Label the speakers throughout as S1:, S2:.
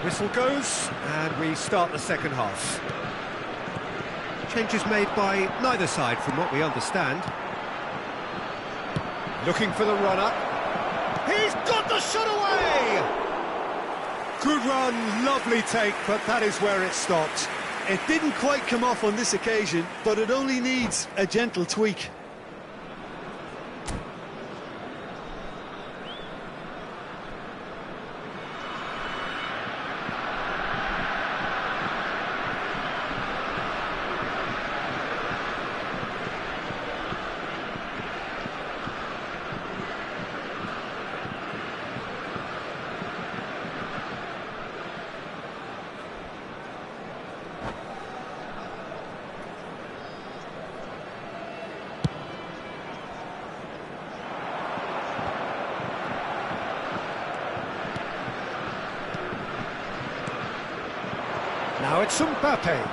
S1: Whistle goes, and we start the second half. Changes made by neither side, from what we understand. Looking for the runner. He's got the shot away! Good run, lovely take, but that is where it stopped.
S2: It didn't quite come off on this occasion, but it only needs a gentle tweak.
S1: Now it's Mbappe.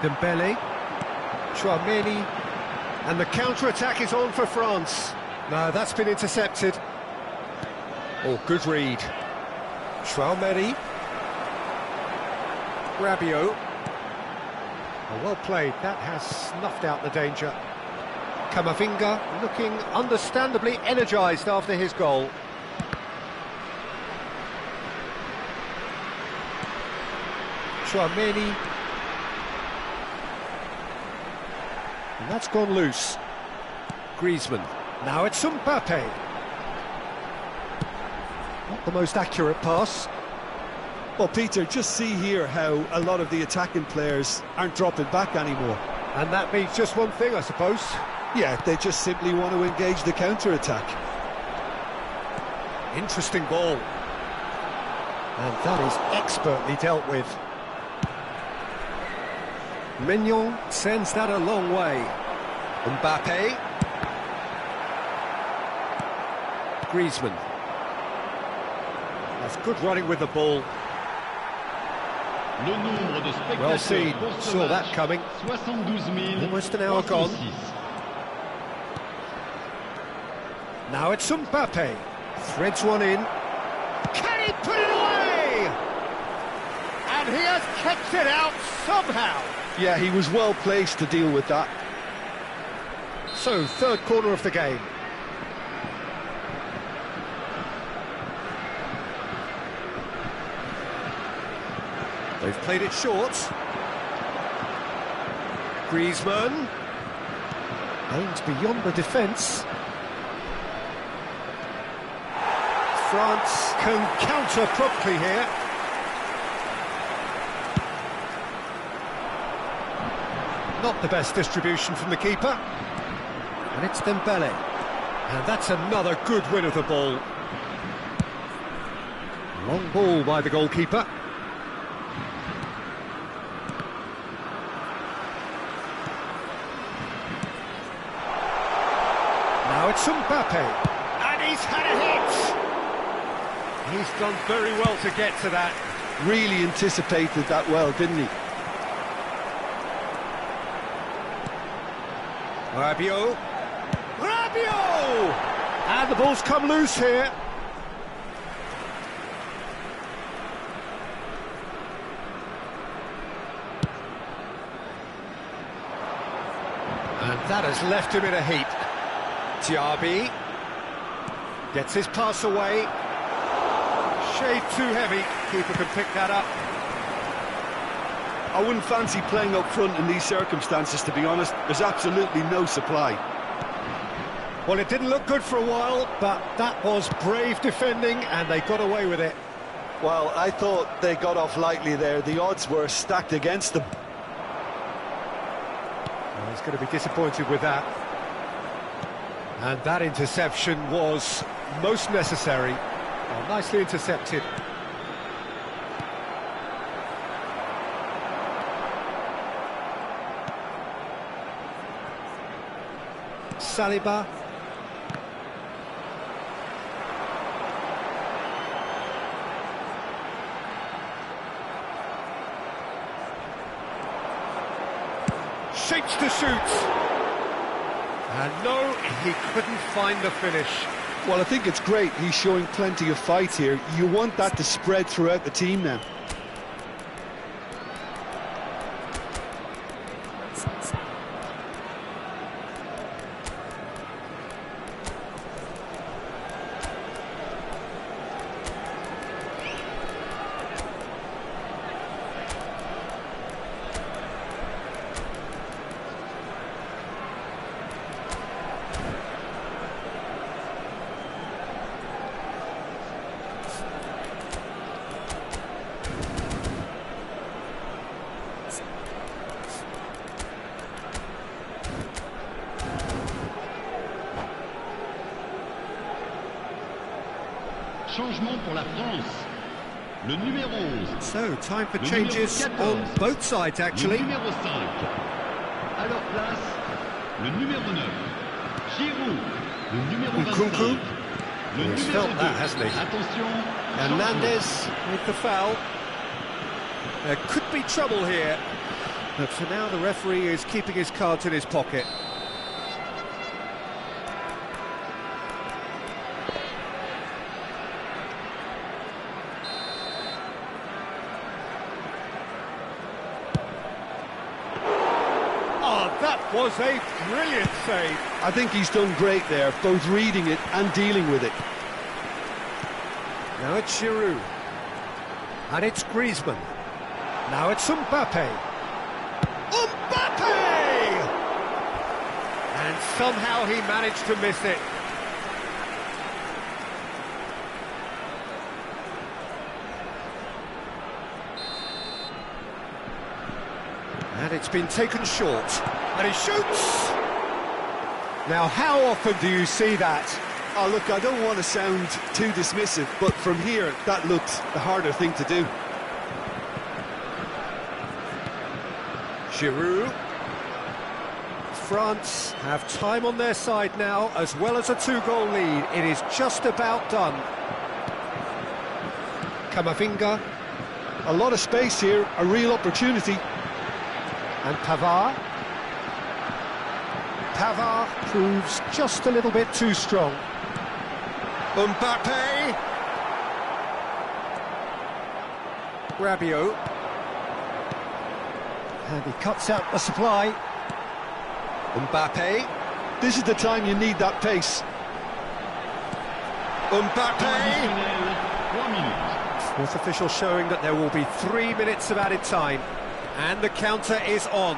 S1: Dembele. Chouameni. And the counter-attack is on for France. No, that's been intercepted. Oh, good read. Chouameni. Rabiot. Oh, well played. That has snuffed out the danger. Camavinga looking understandably energised after his goal. Chouameni. And that's gone loose. Griezmann. Now it's Mbappe. Not the most accurate pass.
S2: Well, Peter, just see here how a lot of the attacking players aren't dropping back anymore.
S1: And that means just one thing, I suppose.
S2: Yeah, they just simply want to engage the counter-attack.
S1: Interesting ball. And that is expertly dealt with. Mignon sends that a long way. Mbappe. Griezmann. That's good running with the ball. Well seen, saw that coming. Almost an hour gone. Now it's Mbappe. Threads one in. Can he put it away? And he has kept it out somehow.
S2: Yeah, he was well placed to deal with that.
S1: So, third corner of the game. They've played it short. Griezmann. Aimed beyond the defence. France can counter promptly here. Not the best distribution from the keeper. And it's Dembele. And that's another good win of the ball. Long ball by the goalkeeper. Now it's Mbappe. And he's had a hit. He's done very well to get to that.
S2: Really anticipated that well, didn't he?
S1: Rabiot. Rabiot! And the ball's come loose here. And that has left him in a heap. Diaby gets his pass away. Shade too heavy. Keeper can pick that up.
S2: I wouldn't fancy playing up front in these circumstances, to be honest. There's absolutely no supply.
S1: Well, it didn't look good for a while, but that was brave defending, and they got away with it.
S2: Well, I thought they got off lightly there. The odds were stacked against them.
S1: Well, he's going to be disappointed with that. And that interception was most necessary. Well, nicely intercepted. Saliba. Shapes to shoot. And no, he couldn't find the finish.
S2: Well, I think it's great. He's showing plenty of fight here. You want that to spread throughout the team now.
S3: Changement pour la France. Le numéro 11.
S1: So, time for changes on both sides, actually.
S3: Le numéro 5. À leur place, le numéro 9. Giroud. Le numéro 25. Le
S1: He's
S3: numéro
S1: felt
S3: 2.
S1: that, hasn't he?
S3: Attention.
S1: Hernandez with the foul. There could be trouble here, but for now the referee is keeping his cards in his pocket. That was a brilliant save.
S2: I think he's done great there, both reading it and dealing with it.
S1: Now it's Giroud. And it's Griezmann. Now it's Mbappe. Mbappe! And somehow he managed to miss it. And it's been taken short. And he shoots! Now, how often do you see that?
S2: Oh, look, I don't want to sound too dismissive, but from here, that looked the harder thing to do.
S1: Giroud. France have time on their side now, as well as a two-goal lead. It is just about done. Camavinga.
S2: A lot of space here, a real opportunity.
S1: And Pavard. Pavard proves just a little bit too strong. Mbappe. Rabiot. And he cuts out the supply. Mbappe.
S2: This is the time you need that pace.
S1: Mbappe.
S3: 3 minutes.
S1: Fourth official showing that there will be 3 minutes of added time. And the counter is on.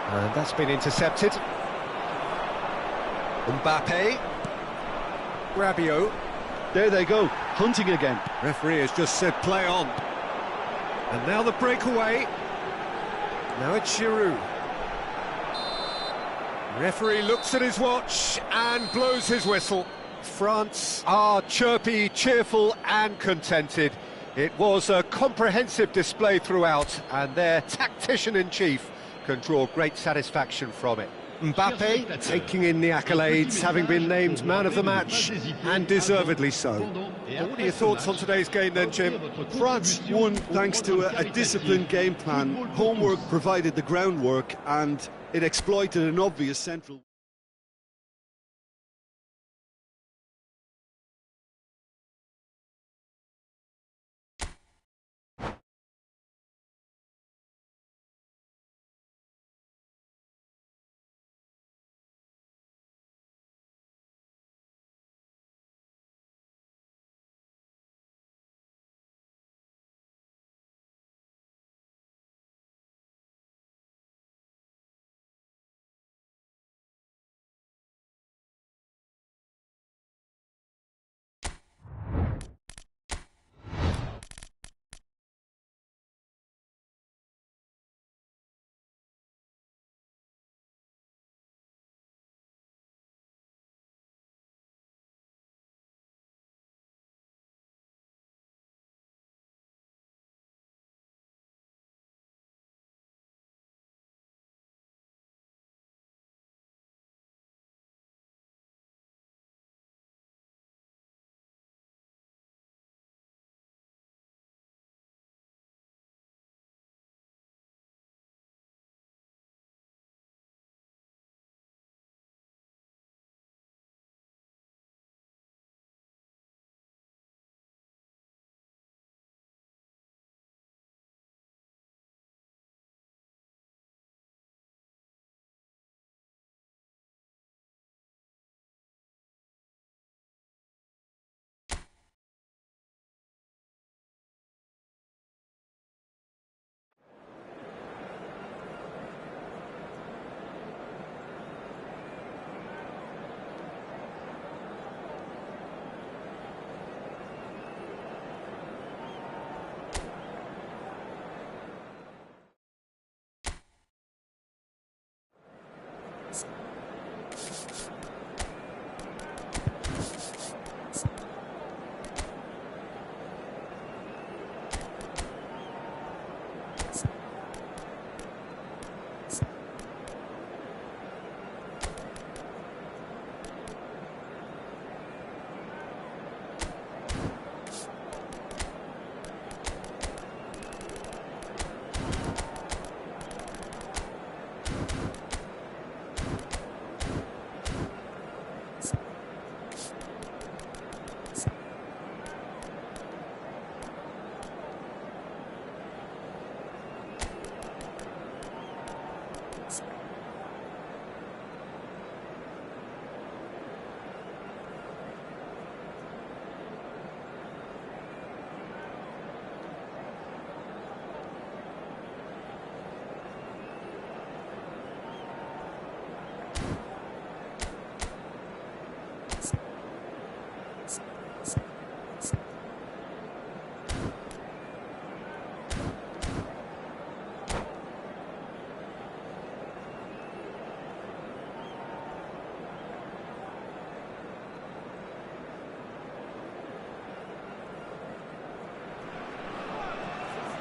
S1: And that's been intercepted. Mbappe. Rabiot.
S2: There they go, hunting again.
S1: Referee has just said play on. And now the breakaway. Now it's Giroud. Referee looks at his watch and blows his whistle. France are chirpy, cheerful and contented. It was a comprehensive display throughout, and their tactician-in-chief can draw great satisfaction from it. Mbappe taking in the accolades, having been named man of the match, and deservedly so. What are your thoughts on today's game then, Jim?
S2: France won thanks to a disciplined game plan. Homework provided the groundwork, and it exploited an obvious central...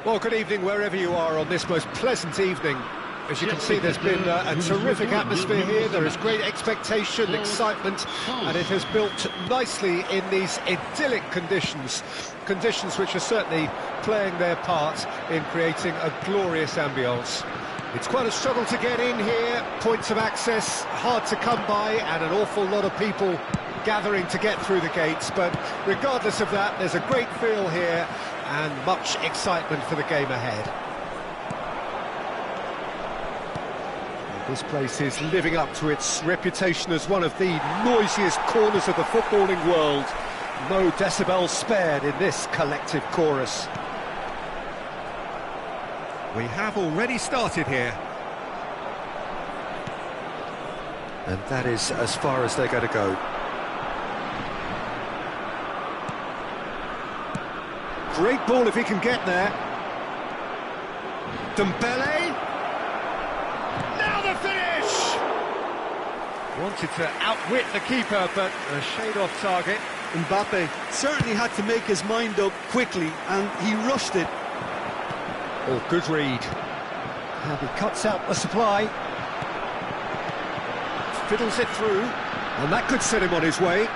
S1: Well, good evening wherever you are on this most pleasant evening. As you can see, there's been a terrific atmosphere here. There is great expectation, excitement, and it has built nicely in these idyllic conditions. Conditions which are certainly playing their part in creating a glorious ambience. It's quite a struggle to get in here, points of access hard to come by, and an awful lot of people gathering to get through the gates. But regardless of that, there's a great feel here and much excitement for the game ahead. This place is living up to its reputation as one of the noisiest corners of the footballing world. No decibels spared in this collective chorus. We have already started here. And that is as far as they're going to go. Great ball if he can get there. Dembele. Now the finish! Wanted to outwit the keeper, but a shade off target.
S2: Mbappe certainly had to make his mind up quickly, and he rushed it.
S1: Oh, good read. And he cuts out the supply. Fiddles it through, and that could set him on his way.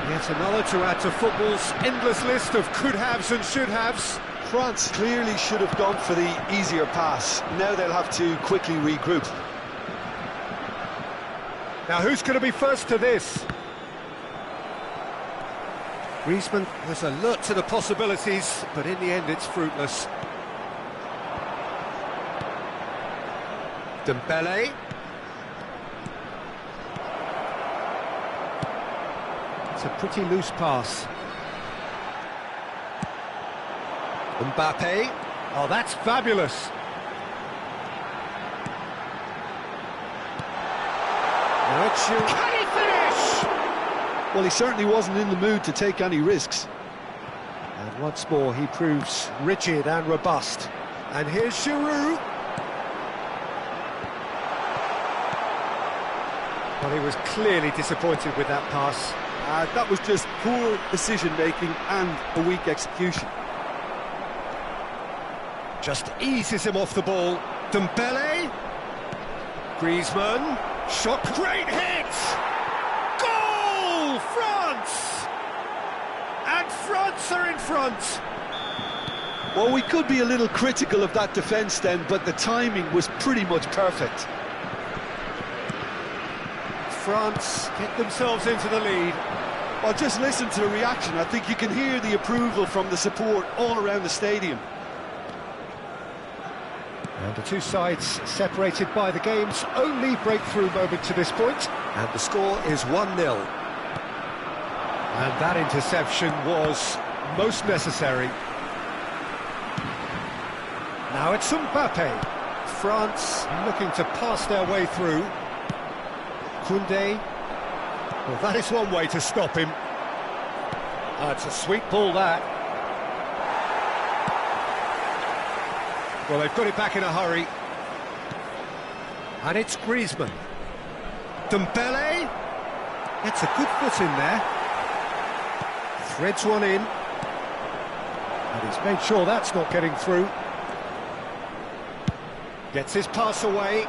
S1: Yet another to add to football's endless list of could-haves and should-haves.
S2: France clearly should have gone for the easier pass. Now they'll have to quickly regroup.
S1: Now who's going to be first to this? Griezmann was alert to the possibilities, but in the end it's fruitless. Dembele. It's a pretty loose pass. Mbappe. Oh, that's fabulous. Can he finish?
S2: Well, he certainly wasn't in the mood to take any risks.
S1: And once more, he proves rigid and robust. And here's Giroud. Well, he was clearly disappointed with that pass.
S2: That was just poor decision-making and a weak execution.
S1: Just eases him off the ball. Dembele. Griezmann. Shot. Great hit! Goal! France! And France are in front.
S2: Well, we could be a little critical of that defence then, but the timing was pretty much perfect.
S1: France get themselves into the lead.
S2: Well, just listen to the reaction. I think you can hear the approval from the support all around the stadium.
S1: And the two sides separated by the game's only breakthrough moment to this point. And the score is 1-0. And that interception was most necessary. Now it's Mbappe. France looking to pass their way through. Koundé. Well, that is one way to stop him. It's a sweet ball, that. Well, they've got it back in a hurry. And it's Griezmann. Dembele. Gets a good foot in there. Threads one in. And he's made sure that's not getting through. Gets his pass away.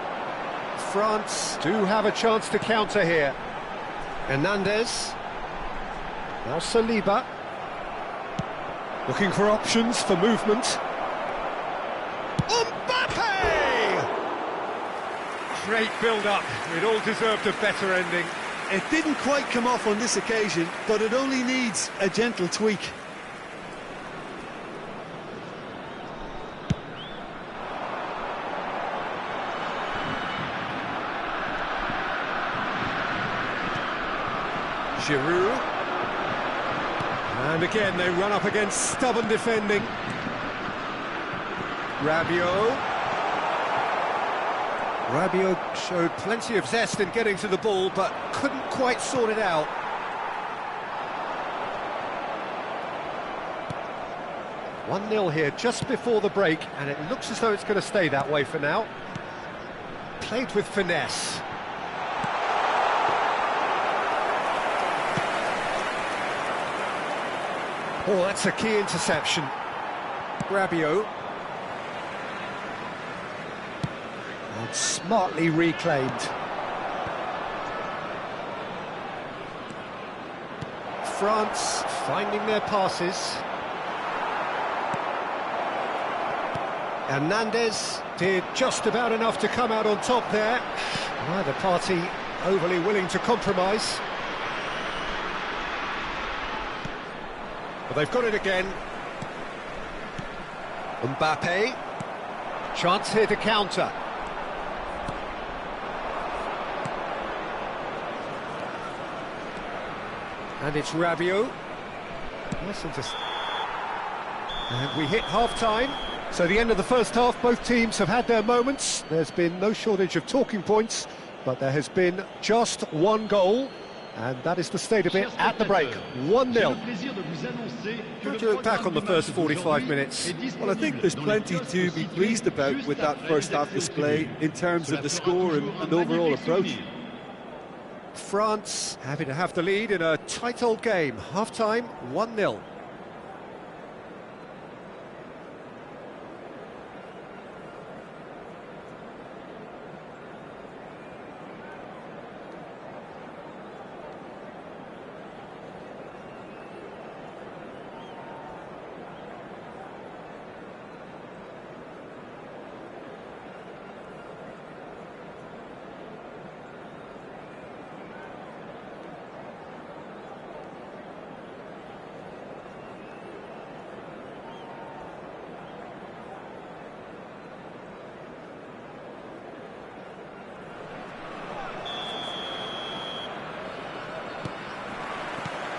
S1: France do have a chance to counter here. Hernandez. Now Saliba. Looking for options for movement. Great build-up. It all deserved a better ending.
S2: It didn't quite come off on this occasion, but it only needs a gentle tweak.
S1: Giroud. And again, they run up against stubborn defending. Rabiot. Rabiot showed plenty of zest in getting to the ball, but couldn't quite sort it out. One 1-0 here just before the break, and it looks as though it's going to stay that way for now. Played with finesse. Oh, that's a key interception. Rabiot. And smartly reclaimed. France finding their passes. Hernandez did just about enough to come out on top there. Neither party overly willing to compromise. But they've got it again. Mbappe. Chance here to counter. And it's Rabiot. And we hit half-time. So the end of the first half, both teams have had their moments. There's been no shortage of talking points, but there has been just one goal, and that is the state of it at the break. 1-0. How do you look back on the first 45 minutes?
S2: Well, I think there's plenty to be pleased about with that first half display in terms of the score and overall approach.
S1: France happy to have the lead in a tight old game. Half-time, 1-0.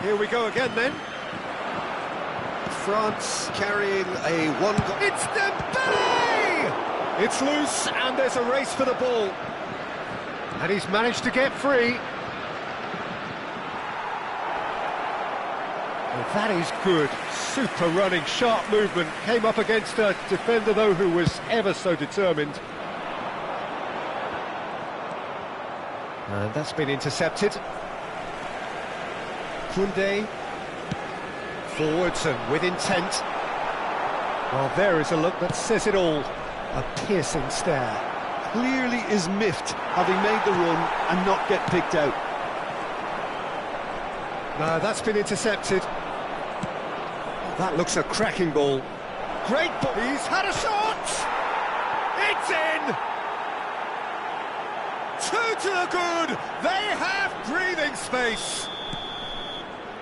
S1: Here we go again then. France carrying a one-goal. It's Dembele! It's loose and there's a race for the ball. And he's managed to get free. Well, that is good. Super running, sharp movement. Came up against a defender though who was ever so determined. And that's been intercepted. Koundé, forwards and with intent. Well, there is a look that says it all. A piercing stare.
S2: Clearly is miffed having made the run and not get picked out.
S1: No, that's been intercepted. That looks a cracking ball. Great ball. He's had a shot! It's in! Two to the good. They have breathing space.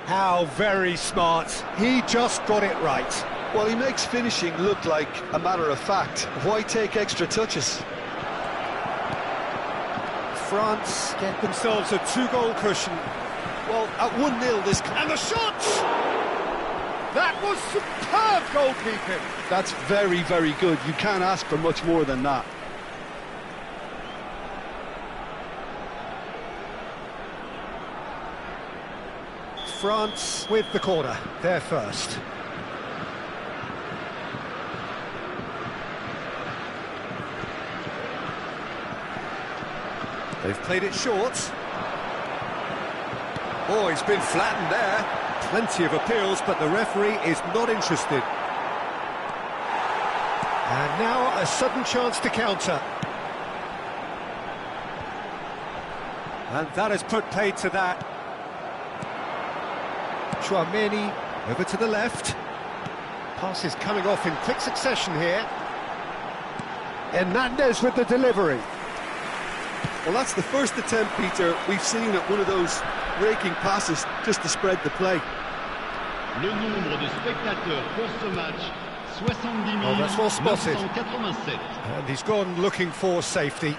S1: How very smart. He just got it right.
S2: Well, he makes finishing look like a matter of fact. Why take extra touches?
S1: France get themselves a two-goal cushion.
S2: Well, at 1-0 this...
S1: And the shot! That was superb goalkeeping.
S2: That's very, very good. You can't ask for much more than that.
S1: France with the corner, they're first. They've played it short. Oh, he's been flattened there. Plenty of appeals, but the referee is not interested. And now a sudden chance to counter. And that has put paid to that. Chouameni over to the left. Pass is coming off in quick succession here. Hernandez with the delivery.
S2: Well, that's the first attempt, Peter, we've seen at one of those raking passes just to spread the play.
S3: Le nombre de spectateurs pour ce match, 70
S1: Oh, that's well spotted.
S3: 987.
S1: And he's gone looking for safety.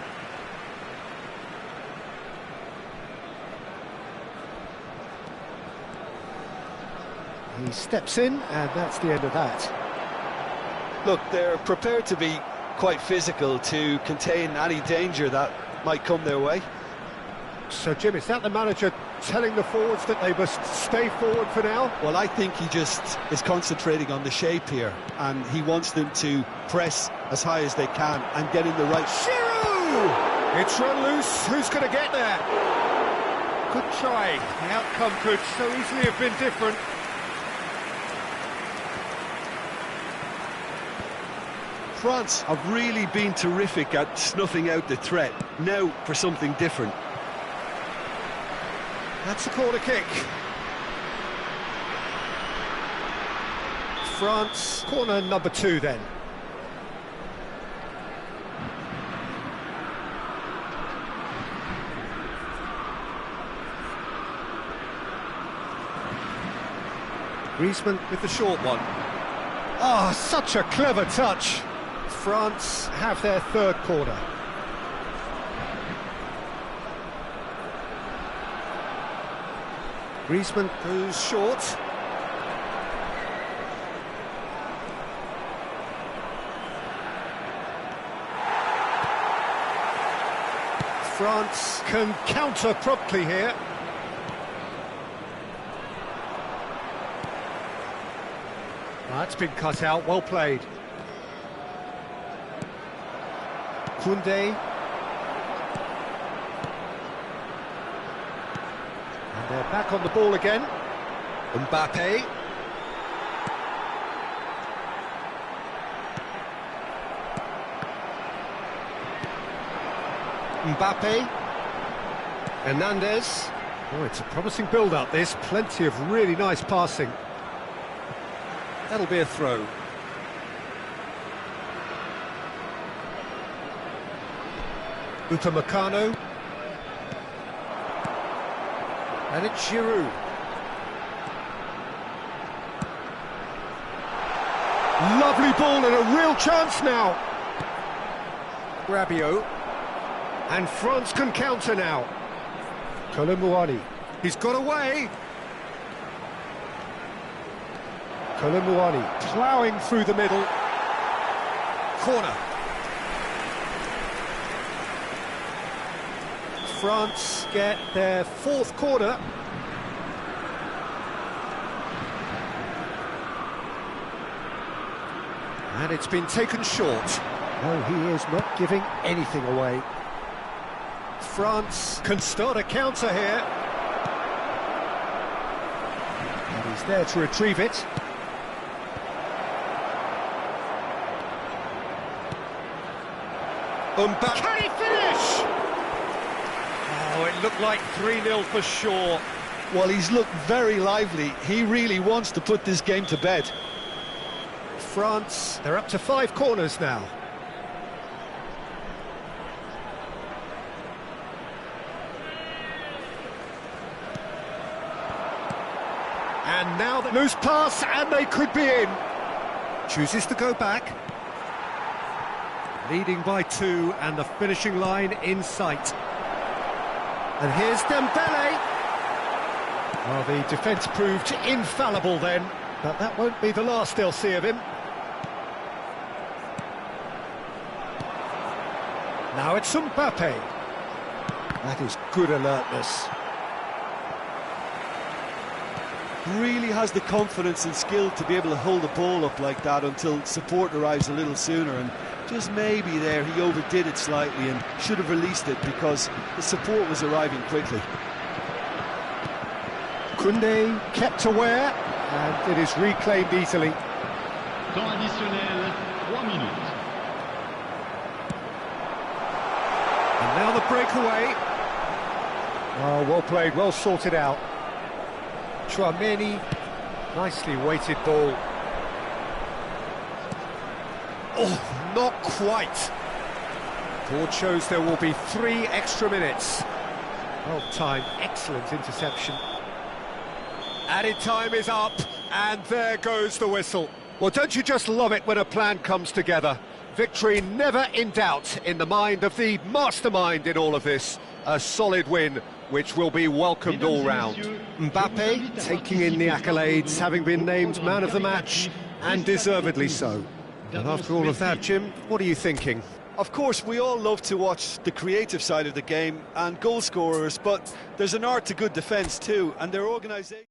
S1: He steps in, and that's the end of that.
S2: Look, they're prepared to be quite physical to contain any danger that might come their way.
S1: So, Jim, is that the manager telling the forwards that they must stay forward for now?
S2: Well, I think he just is concentrating on the shape here, and he wants them to press as high as they can and get in the right...
S1: Giroud! It's run loose. Who's going to get there? Good try. The outcome could so easily have been different.
S2: France have really been terrific at snuffing out the threat. Now for something different.
S1: That's a corner kick. France, corner number 2 then. Griezmann with the short one. Ah, such a clever touch. France have their 3rd corner. Griezmann goes short. France can counter promptly here. That's been cut out, well played. Koundé. And they're back on the ball again. Mbappe. Mbappe. Hernandez. Oh, it's a promising build-up, this. Plenty of really nice passing. That'll be a throw. Upamecano. And it's Giroud. Lovely ball and a real chance now. Rabiot. And France can counter now. Colomouani. He's got away. Colomouani ploughing through the middle. Corner. France get their 4th corner. And it's been taken short. No, he is not giving anything away. France can start a counter here. And he's there to retrieve it. Mbappe. Can he finish? Oh, it looked like 3-0 for sure.
S2: Well, he's looked very lively. He really wants to put this game to bed.
S1: France, they're up to 5 corners now. And now the loose pass, and they could be in. Chooses to go back. Leading by 2, and the finishing line in sight. And here's Dembele. Well, the defence proved infallible then, but that won't be the last they'll see of him. Now it's Mbappe. That is good alertness.
S2: Really has the confidence and skill to be able to hold the ball up like that until support arrives a little sooner, and just maybe there he overdid it slightly and should have released it because the support was arriving quickly.
S1: Koundé kept aware, and it is reclaimed easily.
S3: Temps additionnel, 3 minutes.
S1: And now the breakaway. Oh, well played, well sorted out. Chouameni, nicely weighted ball. Oh, not quite. Board shows there will be 3 extra minutes. Well timed, excellent interception. Added time is up, and there goes the whistle. Well, don't you just love it when a plan comes together? Victory never in doubt in the mind of the mastermind in all of this. A solid win, which will be welcomed all round. Mbappe taking in the accolades, having been named man of the match, and deservedly so. And after all of that, Jim, what are you thinking?
S2: Of course, we all love to watch the creative side of the game and goal scorers, but there's an art to good defence too, and their organisation...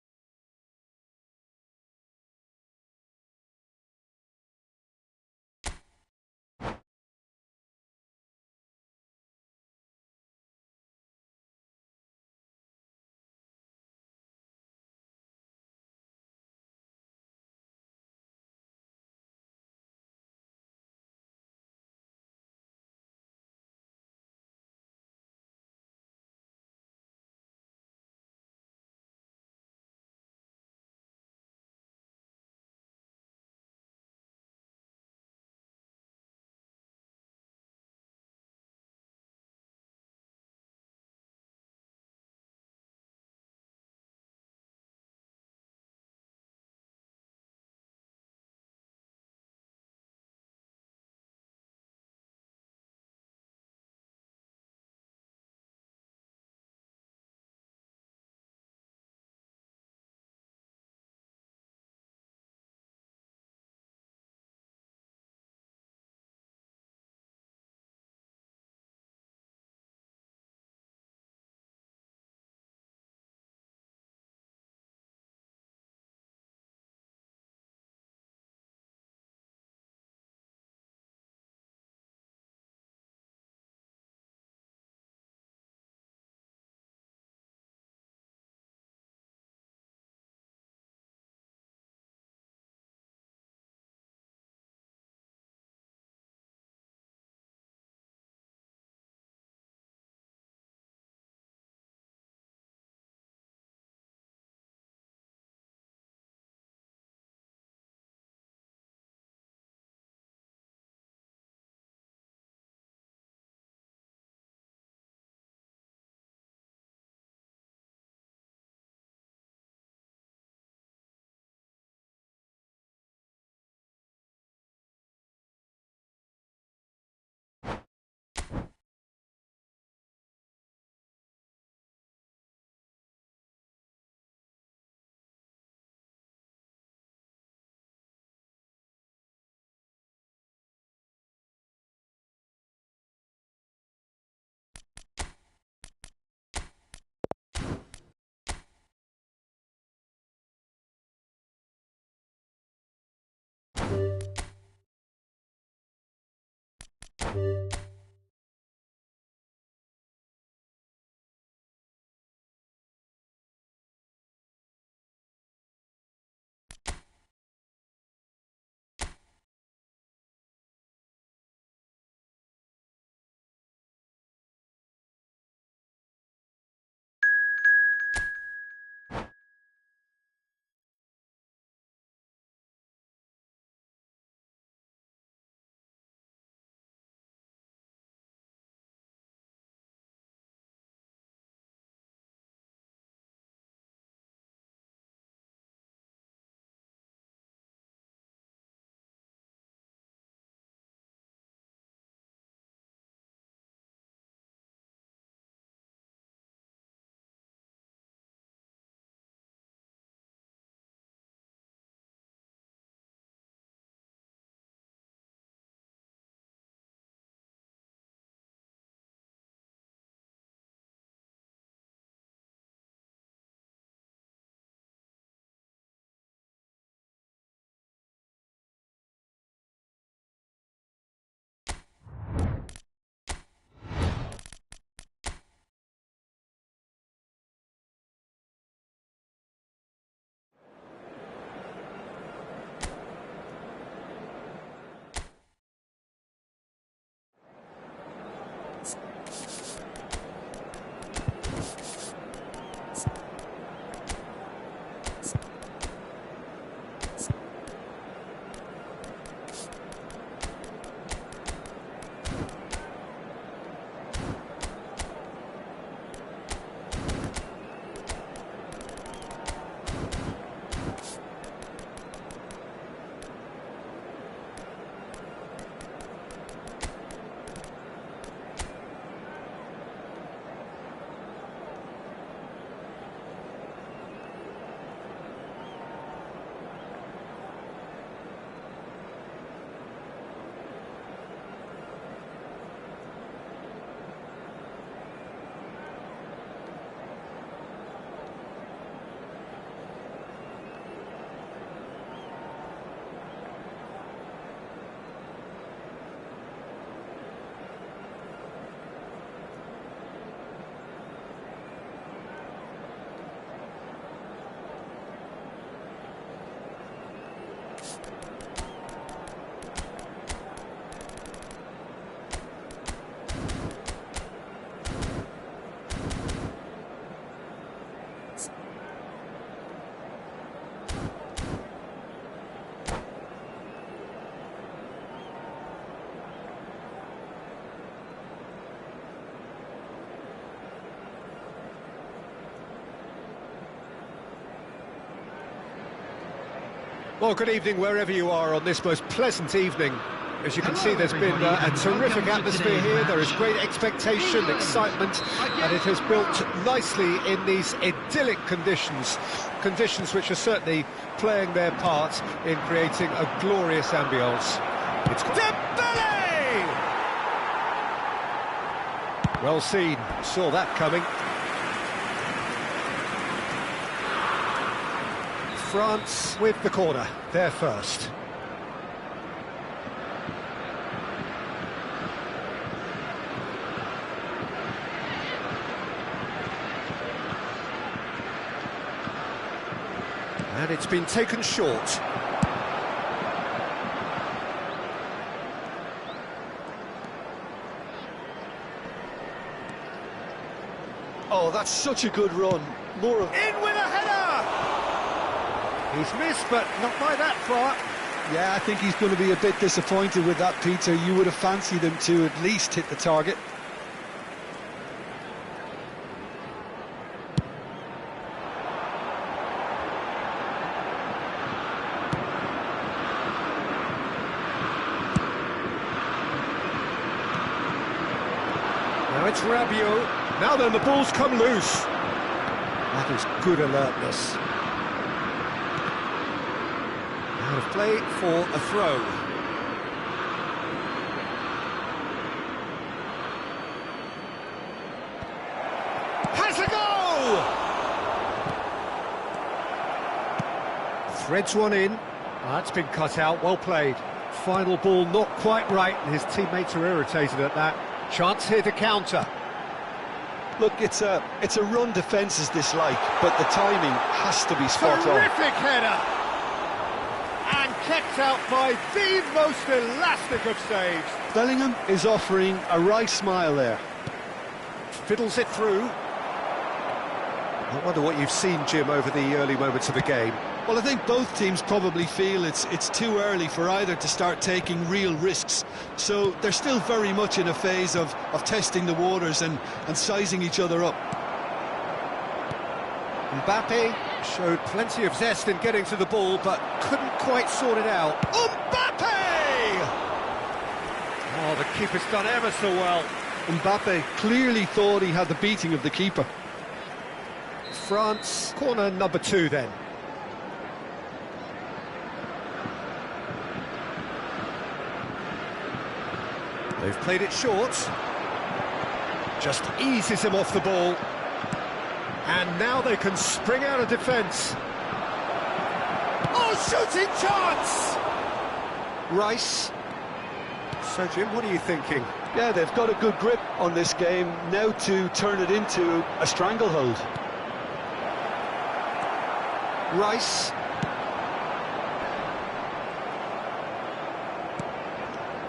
S1: Well, good evening wherever you are on this most pleasant evening. As you can see, there's been a terrific atmosphere here. There is great expectation, excitement, and it has built nicely in these idyllic conditions. Conditions which are certainly playing their part in creating a glorious ambience. It's Dembele! Well seen, saw that coming. France with the corner, they're first. And it's been taken short.
S2: Oh, that's such a good run. More of...
S1: In with a header! He's missed, but not by that far.
S2: Yeah, I think he's going to be a bit disappointed with that, Peter. You would have fancied him to at least hit the target.
S1: Now it's Rabiot. Now then, the ball's come loose. That is good alertness. Out of play for a throw. Has a go! Threads one in. That's been cut out, well played. final ball not quite right, and his teammates are irritated at that. Chance here to counter.
S2: Look, it's a run defence is dislike, but the timing has to be spot on.
S1: Terrific header! And kept out by the most elastic of saves.
S2: Bellingham is offering a wry smile there.
S1: Fiddles it through. I wonder what you've seen, Jim, over the early moments of the game.
S2: Well, I think both teams probably feel it's too early for either to start taking real risks. So they're still very much in a phase of testing the waters and sizing each other up.
S1: Mbappe showed plenty of zest in getting to the ball, but couldn't quite sort it out. Mbappe! Oh, the keeper's done ever so well.
S2: Mbappe clearly thought he had the beating of the keeper.
S1: France, corner number 2 then. They've played it short. Just eases him off the ball. And now they can spring out of defence. Oh, shooting chance! Rice. So, Jim, what are you thinking?
S2: Yeah, they've got a good grip on this game, now to turn it into a stranglehold.
S1: Rice.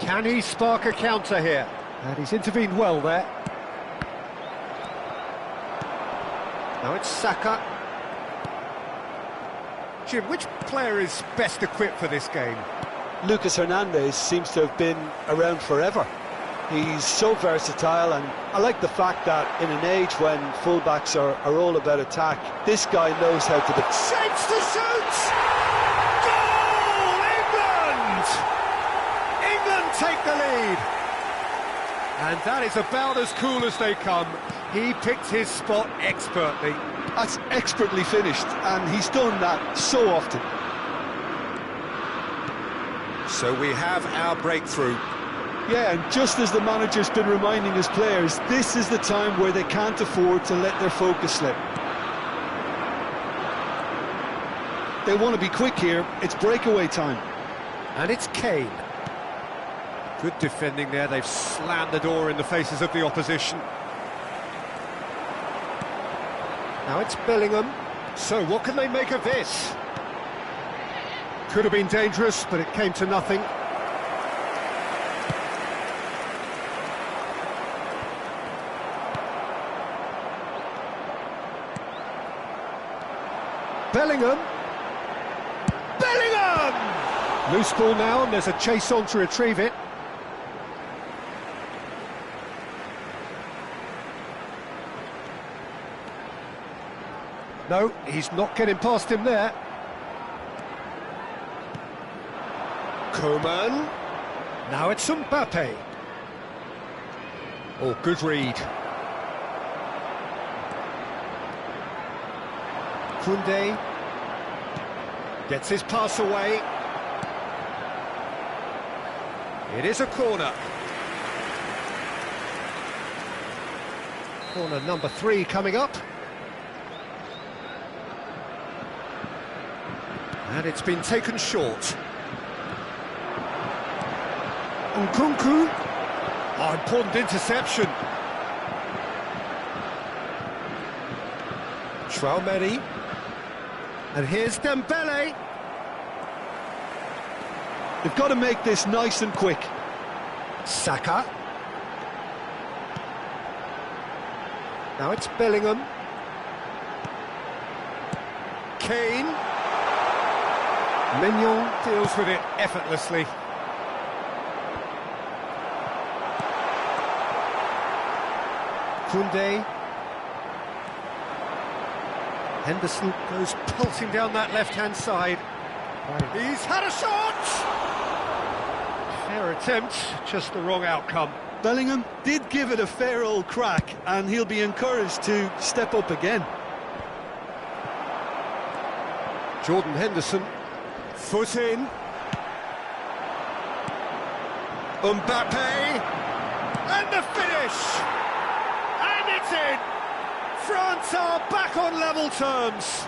S1: Can he spark a counter here? And he's intervened well there. Now it's Saka. Jim, which player is best equipped for this game?
S2: Lucas Hernandez seems to have been around forever. He's so versatile, and I like the fact that in an age when fullbacks are all about attack, this guy knows how to defend.
S1: Shapes to shoot! Goal! England! England take the lead. And that is about as cool as they come. He picked his spot expertly.
S2: That's expertly finished, and he's done that so often.
S1: So we have our breakthrough.
S2: Yeah, and just as the manager's been reminding his players, this is the time where they can't afford to let their focus slip. They want to be quick here. It's breakaway time.
S1: And it's Kane. Good defending there. They've slammed the door in the faces of the opposition. Now it's Bellingham. So what can they make of this? Could have been dangerous, but it came to nothing. Bellingham! Bellingham! Loose ball now, and there's a chase on to retrieve it. No, he's not getting past him there. Coman. Now it's Mbappe. Oh, good read. Koundé gets his pass away. It is a corner. Corner number 3 coming up. And it's been taken short. Nkunku. Oh, important interception. Traoré. And here's Dembele.
S2: They've got to make this nice and quick.
S1: Saka. Now it's Bellingham. Kane. Mignon deals with it effortlessly. Koundé. Henderson goes pulsing down that left-hand side. He's had a shot! Fair attempt, just the wrong outcome.
S2: Bellingham did give it a fair old crack, and he'll be encouraged to step up again.
S1: Jordan Henderson, foot in. Mbappe, and the finish! And it's in! France are back on level terms.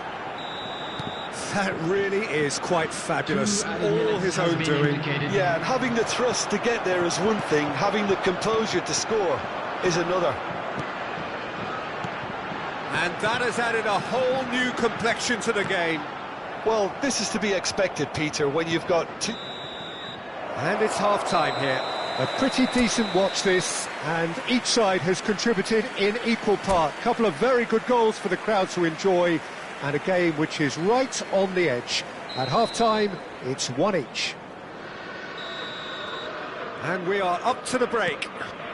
S1: That really is quite fabulous,
S3: Two added
S1: all
S3: minutes
S1: his
S3: has
S1: own
S3: been
S1: doing.
S3: indicated.
S2: Yeah, and having the thrust to get there is one thing, having the composure to score is another.
S1: And that has added a whole new complexion to the game.
S2: Well, this is to be expected, Peter, when you've got two...
S1: And it's half-time here. A pretty decent watch this, and each side has contributed in equal part. A couple of very good goals for the crowd to enjoy, and a game which is right on the edge. At half-time, it's one each. And we are up to the break.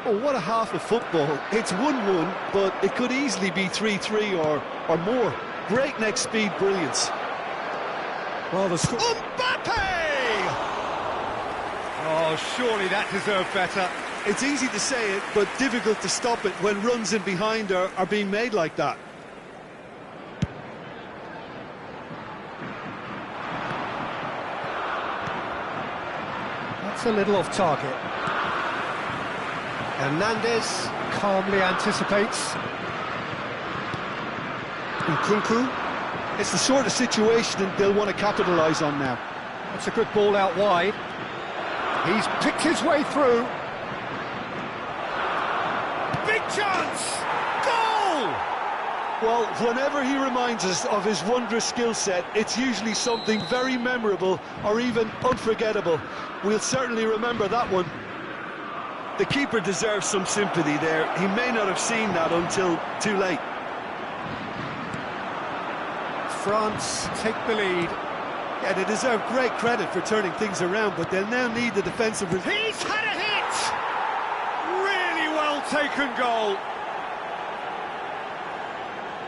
S2: Oh, what a half of football. It's 1-1, but it could easily be 3-3 or more. Breakneck speed brilliance.
S1: Well, the score... Mbappe! Oh, surely that deserved better.
S2: It's easy to say it, but difficult to stop it when runs in behind are being made like that.
S1: That's a little off target. Hernandez calmly anticipates.
S2: Nkunku. It's the sort of situation they'll want to capitalise on now.
S1: That's a good ball out wide. He's picked his way through. Big chance! Goal!
S2: Well, whenever he reminds us of his wondrous skill set, it's usually something very memorable or even unforgettable. We'll certainly remember that one. The keeper deserves some sympathy there. He may not have seen that until too late.
S1: France take the lead.
S2: Yeah, they deserve great credit for turning things around, but they'll now need the defensive...
S1: He's had a hit! Really well taken goal.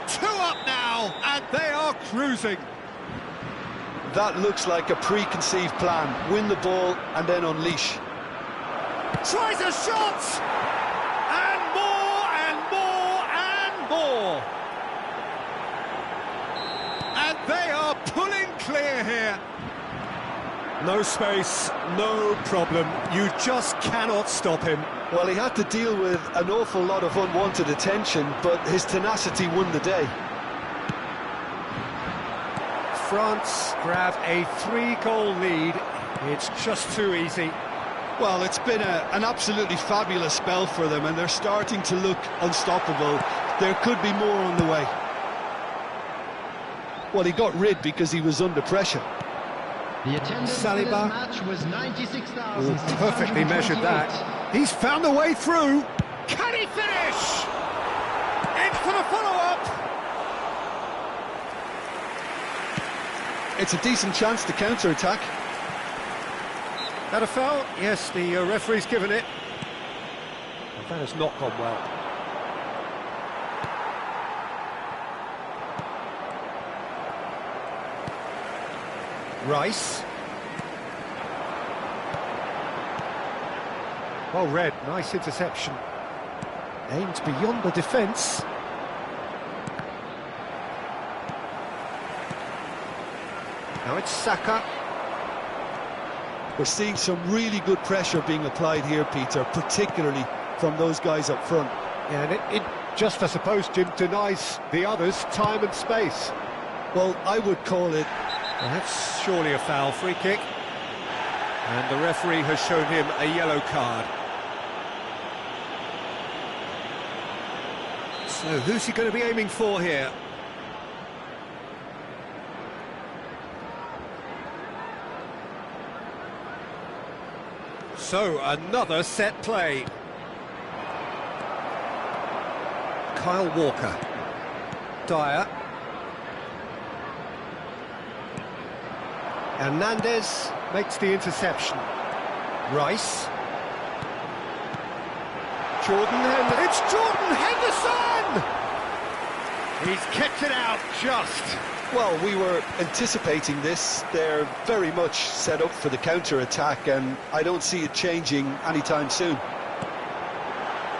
S1: 2 up now, and they are cruising.
S2: That looks like a preconceived plan. Win the ball and then unleash.
S1: Tries a shot! And more, and more, and more. And they are pulling clear here. No space, no problem. You just cannot stop him.
S2: Well, he had to deal with an awful lot of unwanted attention, but his tenacity won the day.
S1: France grab a 3-goal lead. It's just too easy.
S2: Well, it's been an absolutely fabulous spell for them, and they're starting to look unstoppable. There could be more on the way. Well, he got rid because he was under pressure.
S3: The attendance
S1: Saliba.
S3: for this match was 96,000.
S1: Perfectly measured that. He's found a way through. Can he finish? In for the follow-up.
S2: It's a decent chance to counter-attack.
S1: That a foul? Yes, the referee's given it. But that has not gone well. Rice. Well read, nice interception. Aimed beyond the defence. Now it's Saka.
S2: We're seeing some really good pressure being applied here, Peter, particularly from those guys up front.
S1: Yeah, and it just, I suppose, Jim, denies the others time and space.
S2: Well, I would call it...
S1: Well, that's surely a foul, free kick. And the referee has shown him a yellow card. So who's he going to be aiming for here? So, another set play. Kyle Walker. Dyer. Hernandez makes the interception. Rice. Jordan Henderson. It's Jordan Henderson! He's kept it out just.
S2: Well, we were anticipating this. They're very much set up for the counter-attack, and I don't see it changing anytime soon.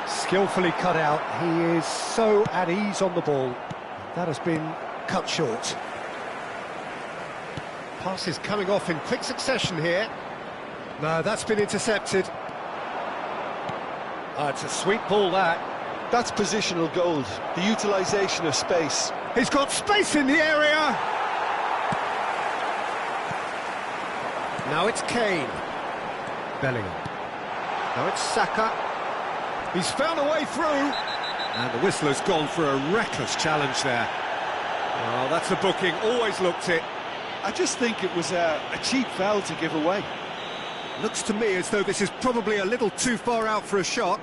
S1: Skillfully cut out. He is so at ease on the ball. That has been cut short. Passes coming off in quick succession here. No, that's been intercepted. It's a sweet ball, that.
S2: That's positional gold, the utilisation of space.
S1: He's got space in the area! Now it's Kane. Bellingham. Now it's Saka. He's found a way through. And the whistle has gone for a reckless challenge there. Oh, that's a booking, always looked it.
S2: I just think it was a cheap foul to give away.
S1: Looks to me as though this is probably a little too far out for a shot.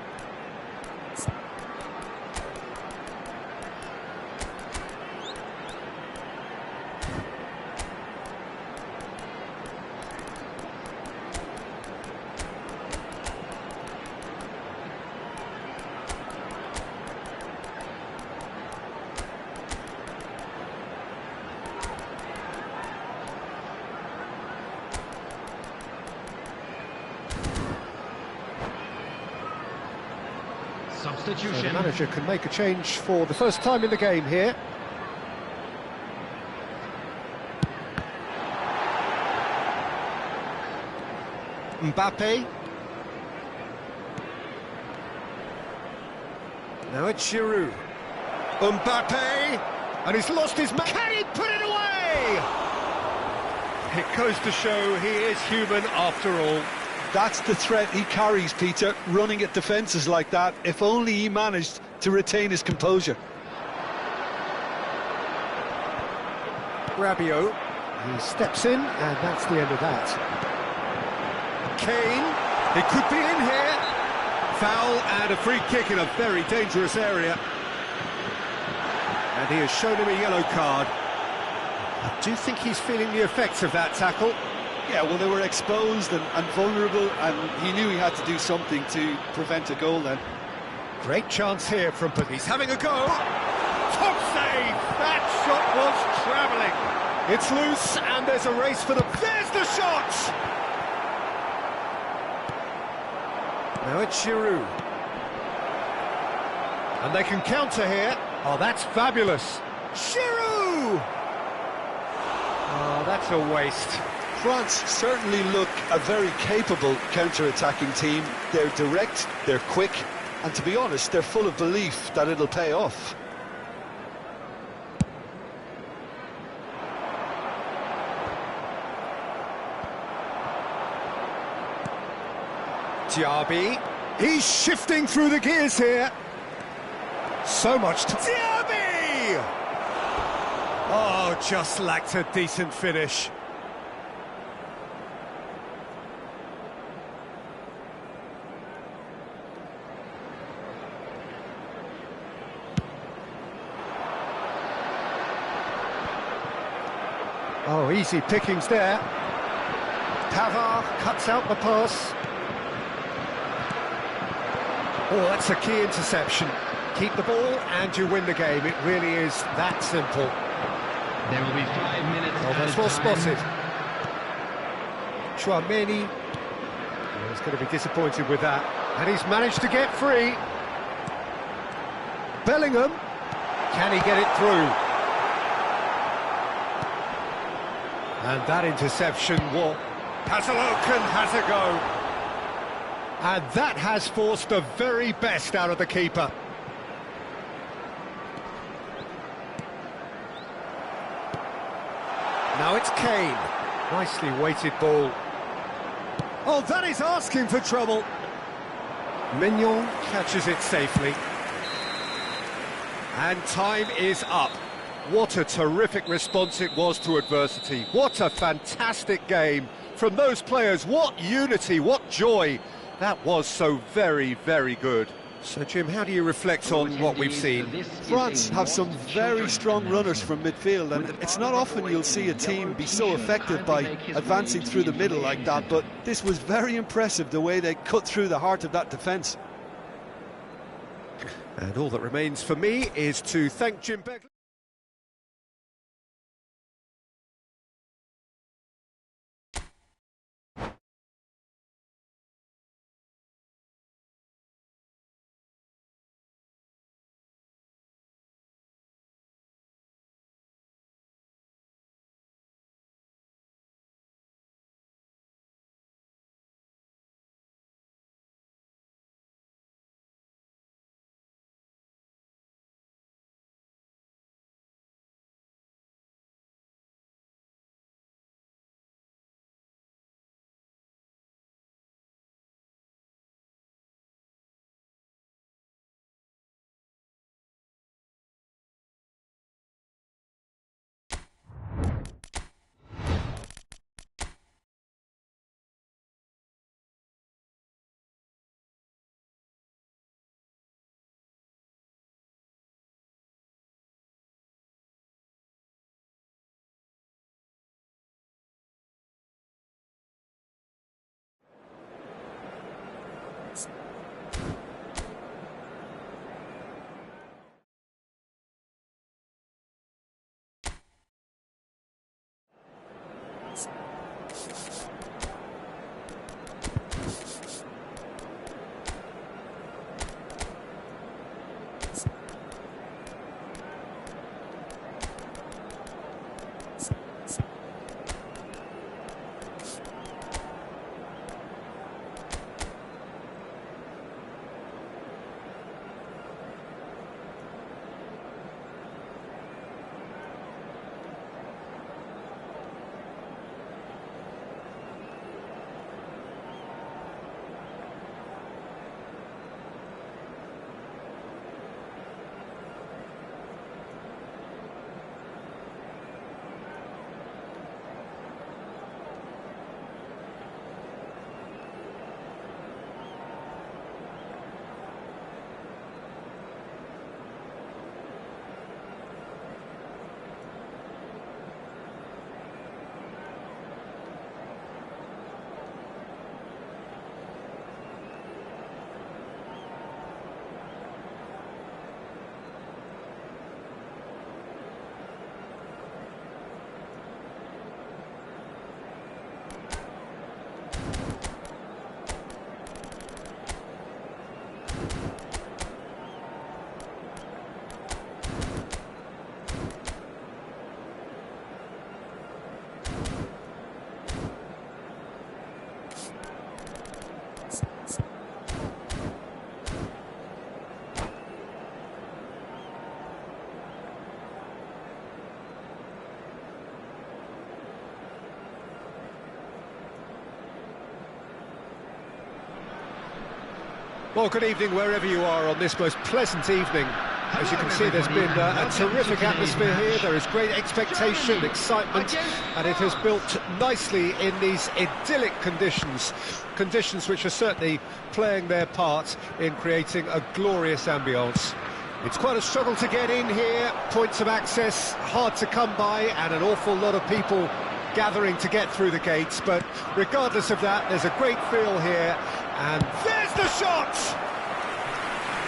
S1: So
S3: Substitution.
S1: the manager can make a change for the first time in the game here. Mbappe. Now it's Giroud. Mbappe! And he's lost his man. Can he put it away? It goes to show he is human after all.
S2: That's the threat he carries, Peter, running at defences like that. If only he managed to retain his composure.
S1: Rabiot. He steps in, and that's the end of that. Kane. It could be in here. Foul and a free kick in a very dangerous area. And he has shown him a yellow card. I do think he's feeling the effects of that tackle.
S2: Yeah, well, they were exposed and vulnerable, and he knew he had to do something to prevent a goal then.
S1: Great chance here from... He's having a go. Top save! That shot was travelling. It's loose, and there's a race for the... There's the shot! Now it's Giroud. And they can counter here. Oh, that's fabulous. Giroud! Oh, that's a waste.
S2: France certainly look a very capable counter-attacking team. They're direct, they're quick, and to be honest, they're full of belief that it'll pay off.
S1: Diaby. He's shifting through the gears here. So much to... Diaby! Oh, just lacked a decent finish. Oh, easy pickings there. Pavard cuts out the pass. Oh, that's a key interception. Keep the ball and you win the game. It really is that simple.
S3: There will be 5 minutes.
S1: Oh, that's well spotted. Chouameni. Oh, he's going to be disappointed with that. And he's managed to get free. Bellingham. Can he get it through? And that interception, what? Hazeloken has a go. And that has forced the very best out of the keeper. Now it's Kane. Nicely weighted ball. Oh, that is asking for trouble. Mignon catches it safely. And time is up. What a terrific response it was to adversity. What a fantastic game from those players. What unity, what joy. That was so very, very good. So, Jim, how do you reflect on what we've seen?
S2: France have some very strong runners from midfield, and it's not often you'll see a team be so effective by advancing through the middle like that, but this was very impressive, the way they cut through the heart of that defence.
S1: And all that remains for me is to thank Jim Begley. Well, good evening wherever you are on this most pleasant evening. As you can see, there's been a terrific atmosphere here. There is great expectation, excitement, and it has built nicely in these idyllic conditions. Conditions which are certainly playing their part in creating a glorious ambience. It's quite a struggle to get in here, points of access hard to come by, and an awful lot of people gathering to get through the gates, but regardless of that, there's a great feel here, and there's the shot!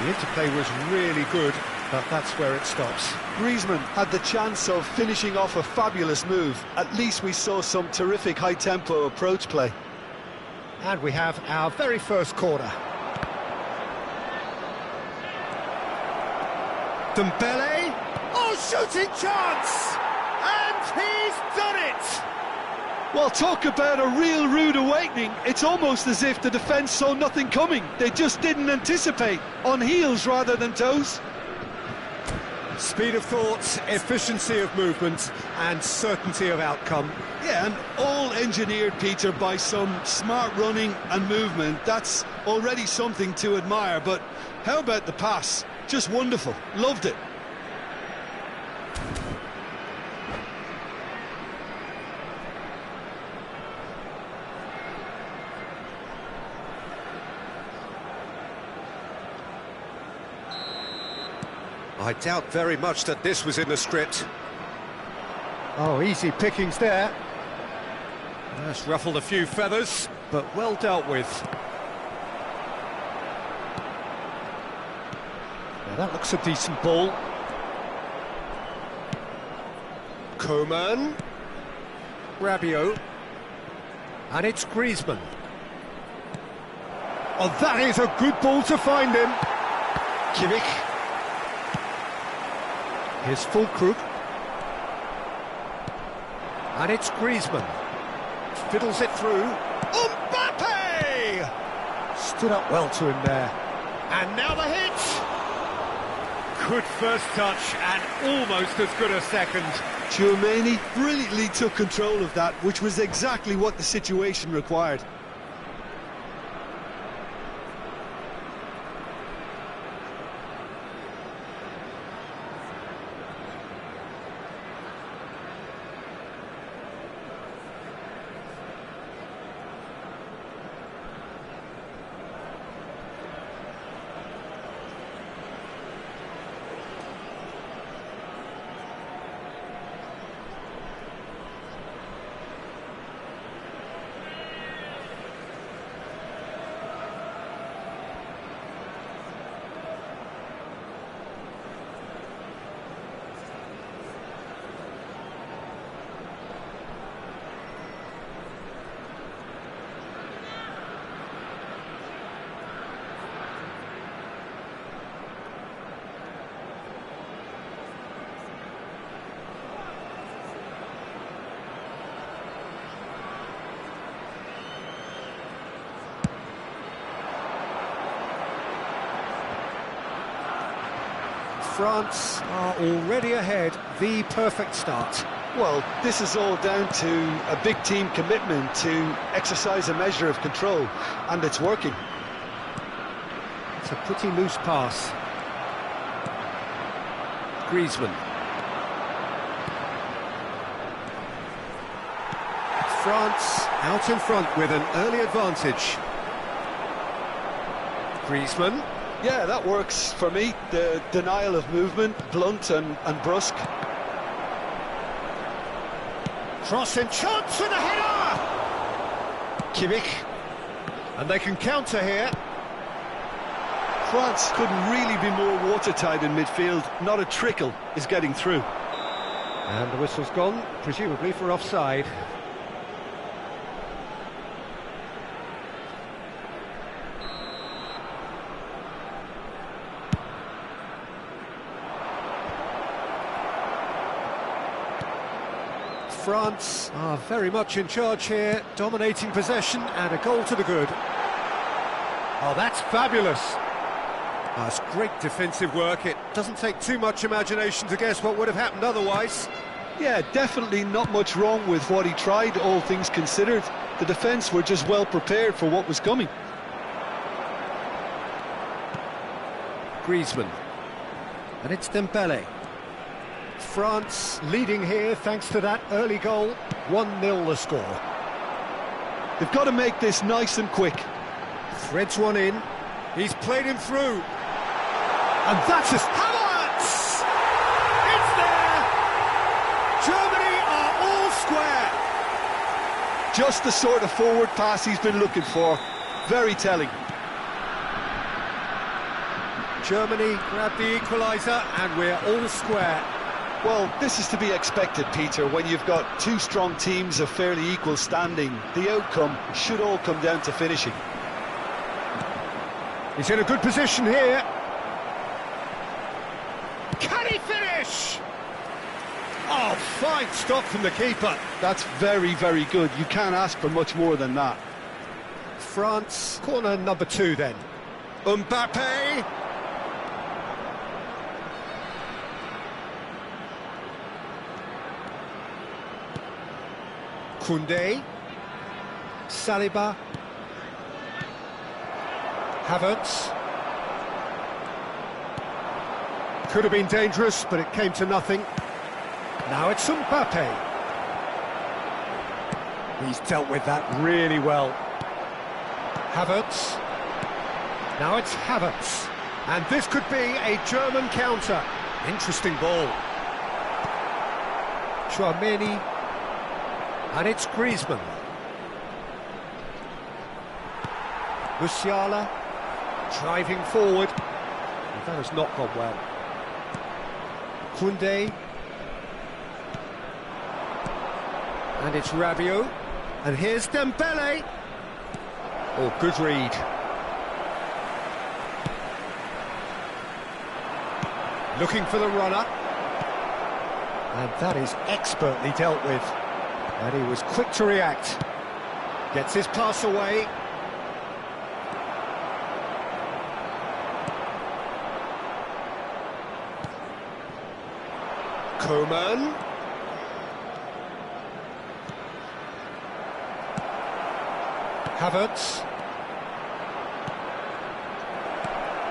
S1: The interplay was really good, but that's where it stops.
S2: Griezmann had the chance of finishing off a fabulous move. At least we saw some terrific high-tempo approach play.
S1: And we have our very first corner. Dembele, oh, shooting chance! And he's done it!
S2: Well, talk about a real rude awakening. It's almost as if the defence saw nothing coming. They just didn't anticipate, on heels rather than toes.
S1: Speed of thought, efficiency of movement, and certainty of outcome.
S2: Yeah, and all engineered, Peter, by some smart running and movement. That's already something to admire, but how about the pass? Just wonderful. Loved it.
S1: I doubt very much that this was in the script. Oh, easy pickings there. That's ruffled a few feathers, but well dealt with. Now that looks a decent ball. Coman. Rabiot. And it's Griezmann. Oh, that is a good ball to find him. Kimmich. Here's Fulkrug. And it's Griezmann. Fiddles it through. Mbappe! Stood up well to him there. And now the hit! Good first touch and almost as good a second.
S2: Tchouameni brilliantly took control of that, which was exactly what the situation required.
S1: France are already ahead, the perfect start.
S2: Well, this is all down to a big team commitment to exercise a measure of control, and it's working.
S1: It's a pretty loose pass. Griezmann. France out in front with an early advantage. Griezmann.
S2: Yeah, that works for me. The denial of movement, blunt and brusque.
S1: Crossing chance with a header! Kimmich. And they can counter here.
S2: France couldn't really be more watertight in midfield. Not a trickle is getting through.
S1: And the whistle's gone, presumably for offside. France are very much in charge here, dominating possession and a goal to the good. Oh, that's fabulous. That's great defensive work. It doesn't take too much imagination to guess what would have happened otherwise.
S2: Yeah, definitely not much wrong with what he tried, all things considered. The defence were just well prepared for what was coming.
S1: Griezmann. And it's Dembele. France leading here thanks to that early goal. 1-0 the score.
S2: They've got to make this nice and quick.
S1: Threads one in. He's played him through. And that's just Havertz! It's there! Germany are all square.
S2: Just the sort of forward pass he's been looking for. Very telling.
S1: Germany grab the equaliser and we're all square.
S2: Well, this is to be expected, Peter, when you've got two strong teams of fairly equal standing. The outcome should all come down to finishing.
S1: He's in a good position here. Can he finish? Oh, fine stop from the keeper.
S2: That's very, very good. You can't ask for much more than that.
S1: France, corner number 2 then. Mbappe. Koundé. Saliba. Havertz. Could have been dangerous, but it came to nothing. Now it's Mbappe. He's dealt with that really well. Havertz. Now it's Havertz. And this could be a German counter. Interesting ball. Chouameni. And it's Griezmann. Musiala. Driving forward. And that has not gone well. Koundé. And it's Rabiot. And here's Dembele. Oh, good read. Looking for the runner. And that is expertly dealt with. And he was quick to react. Gets his pass away. Coman. Havertz.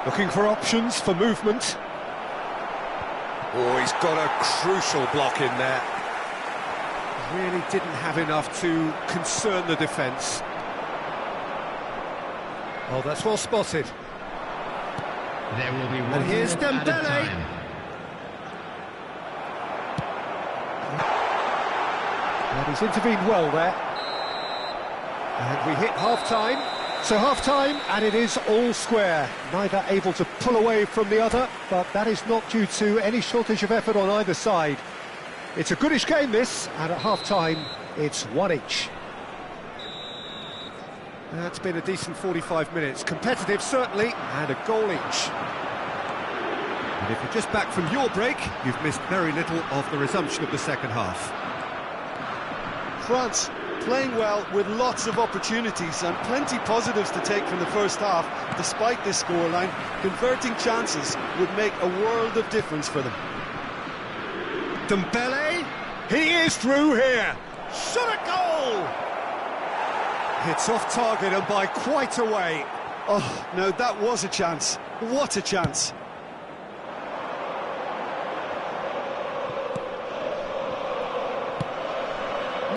S1: Looking for options for movement. Oh, he's got a crucial block in there. Really didn't have enough to concern the defence. Oh, that's well spotted.
S3: There will be one
S1: And here's
S3: minute at a
S1: Dembele.
S3: time.
S1: And he's intervened well there. And we hit half-time. So half-time, and it is all square. Neither able to pull away from the other, but that is not due to any shortage of effort on either side. It's a goodish game, this, and at half-time, it's 1 each. That's been a decent 45 minutes. Competitive, certainly, and a goal each. And if you're just back from your break, you've missed very little of the resumption of the second half.
S2: France Playing well with lots of opportunities and plenty positives to take from the first half. Despite this scoreline, converting chances would make a world of difference for them.
S1: Dembele, he is through here. Shot a goal! It's off target and by quite a way.
S2: Oh, no, that was a chance. What a chance.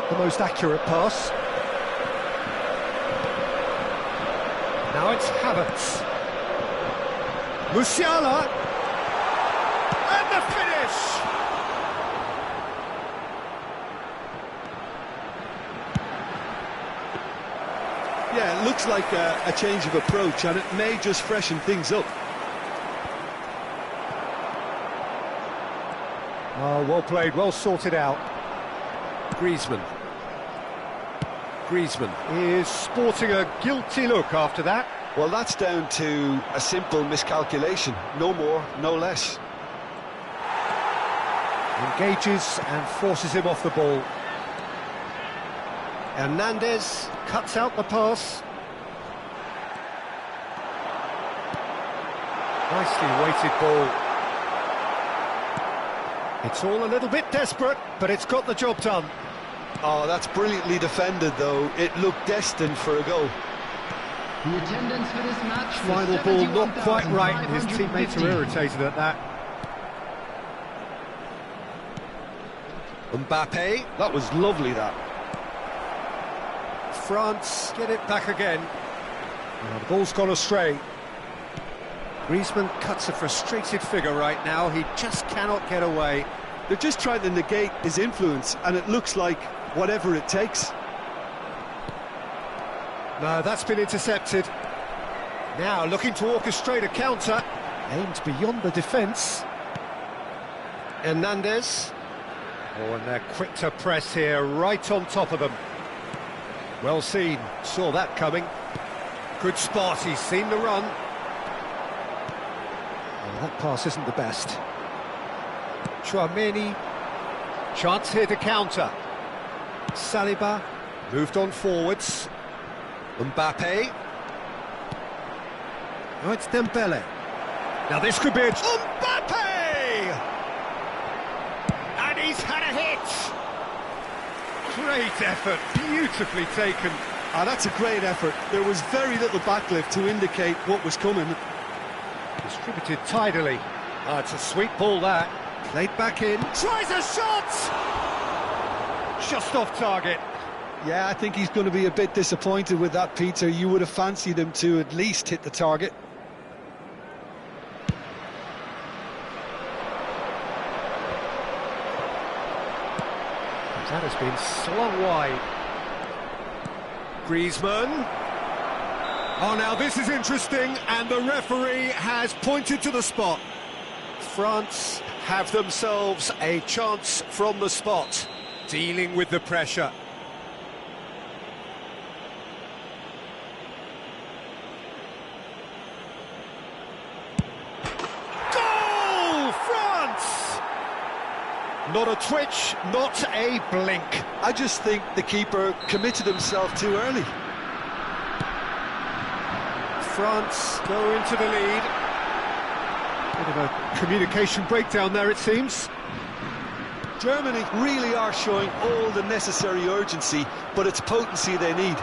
S1: The most accurate pass. Now it's Havertz. Musiala. And the finish!
S2: Yeah, it looks like a change of approach, and it may just freshen things up.
S1: Oh, well played, well sorted out. Griezmann. Griezmann is sporting a guilty look after that.
S2: Well, that's down to a simple miscalculation. No more, no less.
S1: Engages and forces him off the ball. Hernandez cuts out the pass. Nicely weighted ball. It's all a little bit desperate, but it's got the job done.
S2: Oh, that's brilliantly defended, though. It looked destined for a goal.
S3: The attendance for this match was
S1: Final ball not quite right. His teammates are irritated at that. Mbappe.
S2: That was lovely, that.
S1: France get it back again. Now the ball's gone astray. Griezmann cuts a frustrated figure right now. He just cannot get away.
S2: They're just trying to negate his influence, and it looks like whatever it takes.
S1: No, that's been intercepted. Now looking to orchestrate a counter. Aimed beyond the defence. Hernandez. Oh, and they're quick to press here, right on top of them. Well seen, saw that coming. Good spot, he's seen the run. Oh, that pass isn't the best. Chouameni, chance here to counter. Saliba, moved on forwards. Mbappe. Oh, it's Dembele. Now this could be a... Mbappe! And he's had a hit! Great effort, beautifully taken.
S2: Ah, that's a great effort. There was very little backlift to indicate what was coming.
S1: Distributed tidily. Ah, it's a sweet ball, that. Played back in. Tries a shot! Just off target.
S2: Yeah, I think he's going to be a bit disappointed with that, Peter. You would have fancied him to at least hit the target.
S1: That has been slung wide. Griezmann. Oh, now this is interesting, and the referee has pointed to the spot. France have themselves a chance from the spot, dealing with the pressure. Goal! France! Not a twitch, not a blink.
S2: I just think the keeper committed himself too early.
S1: France go into the lead. Bit of a communication breakdown there, it seems.
S2: Germany really are showing all the necessary urgency, but it's potency they need.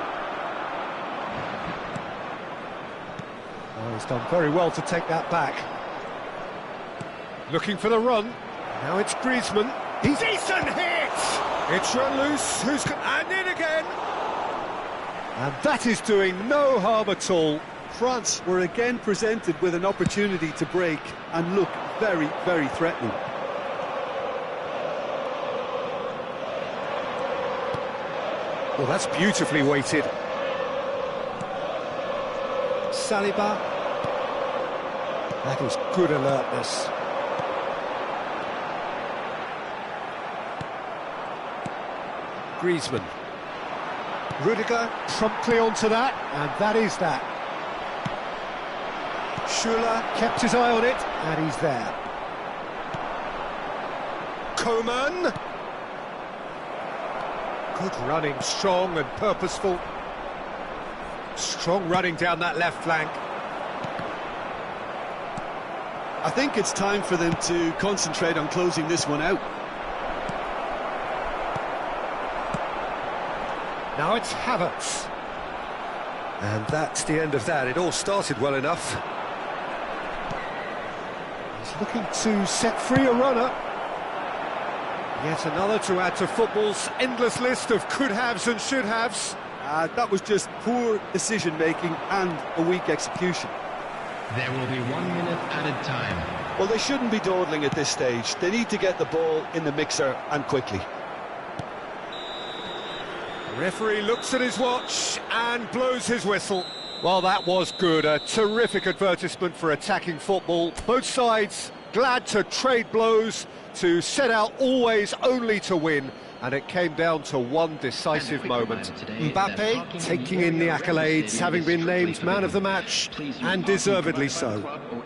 S1: Oh, he's done very well to take that back. Looking for the run. Now it's Griezmann. He's decent hit! It's run loose. And in again! And that is doing no harm at all.
S2: France were again presented with an opportunity to break and look very, very threatening.
S1: Well, that's beautifully weighted. Saliba. That is good alertness. Griezmann. Rudiger promptly onto that, and that is that. Schuller kept his eye on it, and he's there. Coman. Good running, strong and purposeful. Strong running down that left flank.
S2: I think it's time for them to concentrate on closing this one out.
S1: Now it's Havertz. And that's the end of that. It all started well enough. He's looking to set free a runner. Yet another to add to football's endless list of could-haves and should-haves.
S2: That was just poor decision-making and a weak execution.
S3: There will be 1 minute added time.
S2: Well, they shouldn't be dawdling at this stage. They need to get the ball in the mixer and quickly.
S1: The referee looks at his watch and blows his whistle. Well, that was good. A terrific advertisement for attacking football. Both sides glad to trade blows, to set out always only to win. And it came down to one decisive moment. Mbappe taking in the accolades, having been named man of the match, and deservedly so.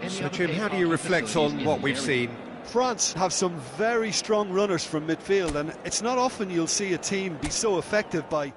S1: So, Jim, how do you reflect on what we've seen?
S2: France have some very strong runners from midfield, and it's not often you'll see a team be so effective by...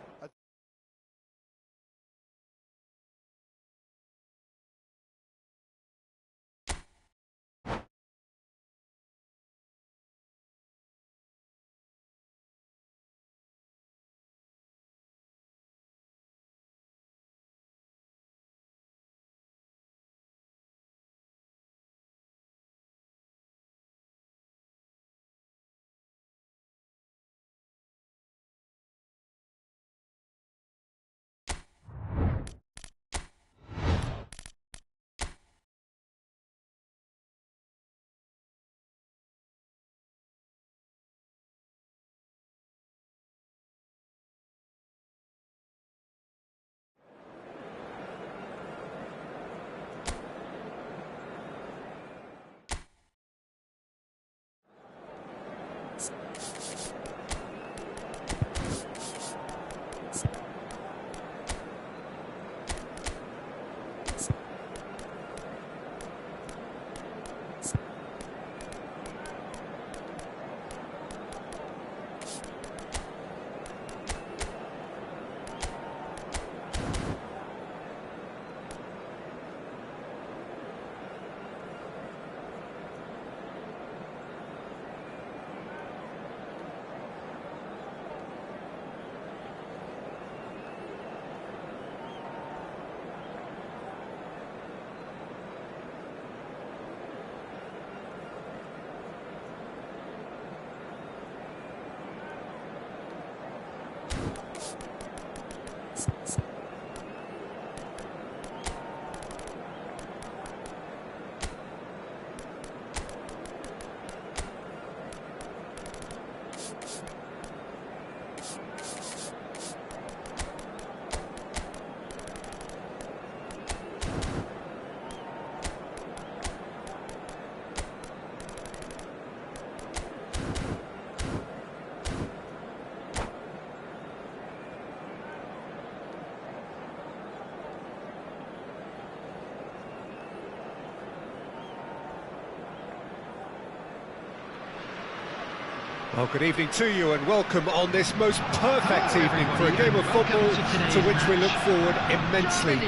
S1: Well, good evening to you and welcome on this most perfect evening for a game of football to which we look forward immensely.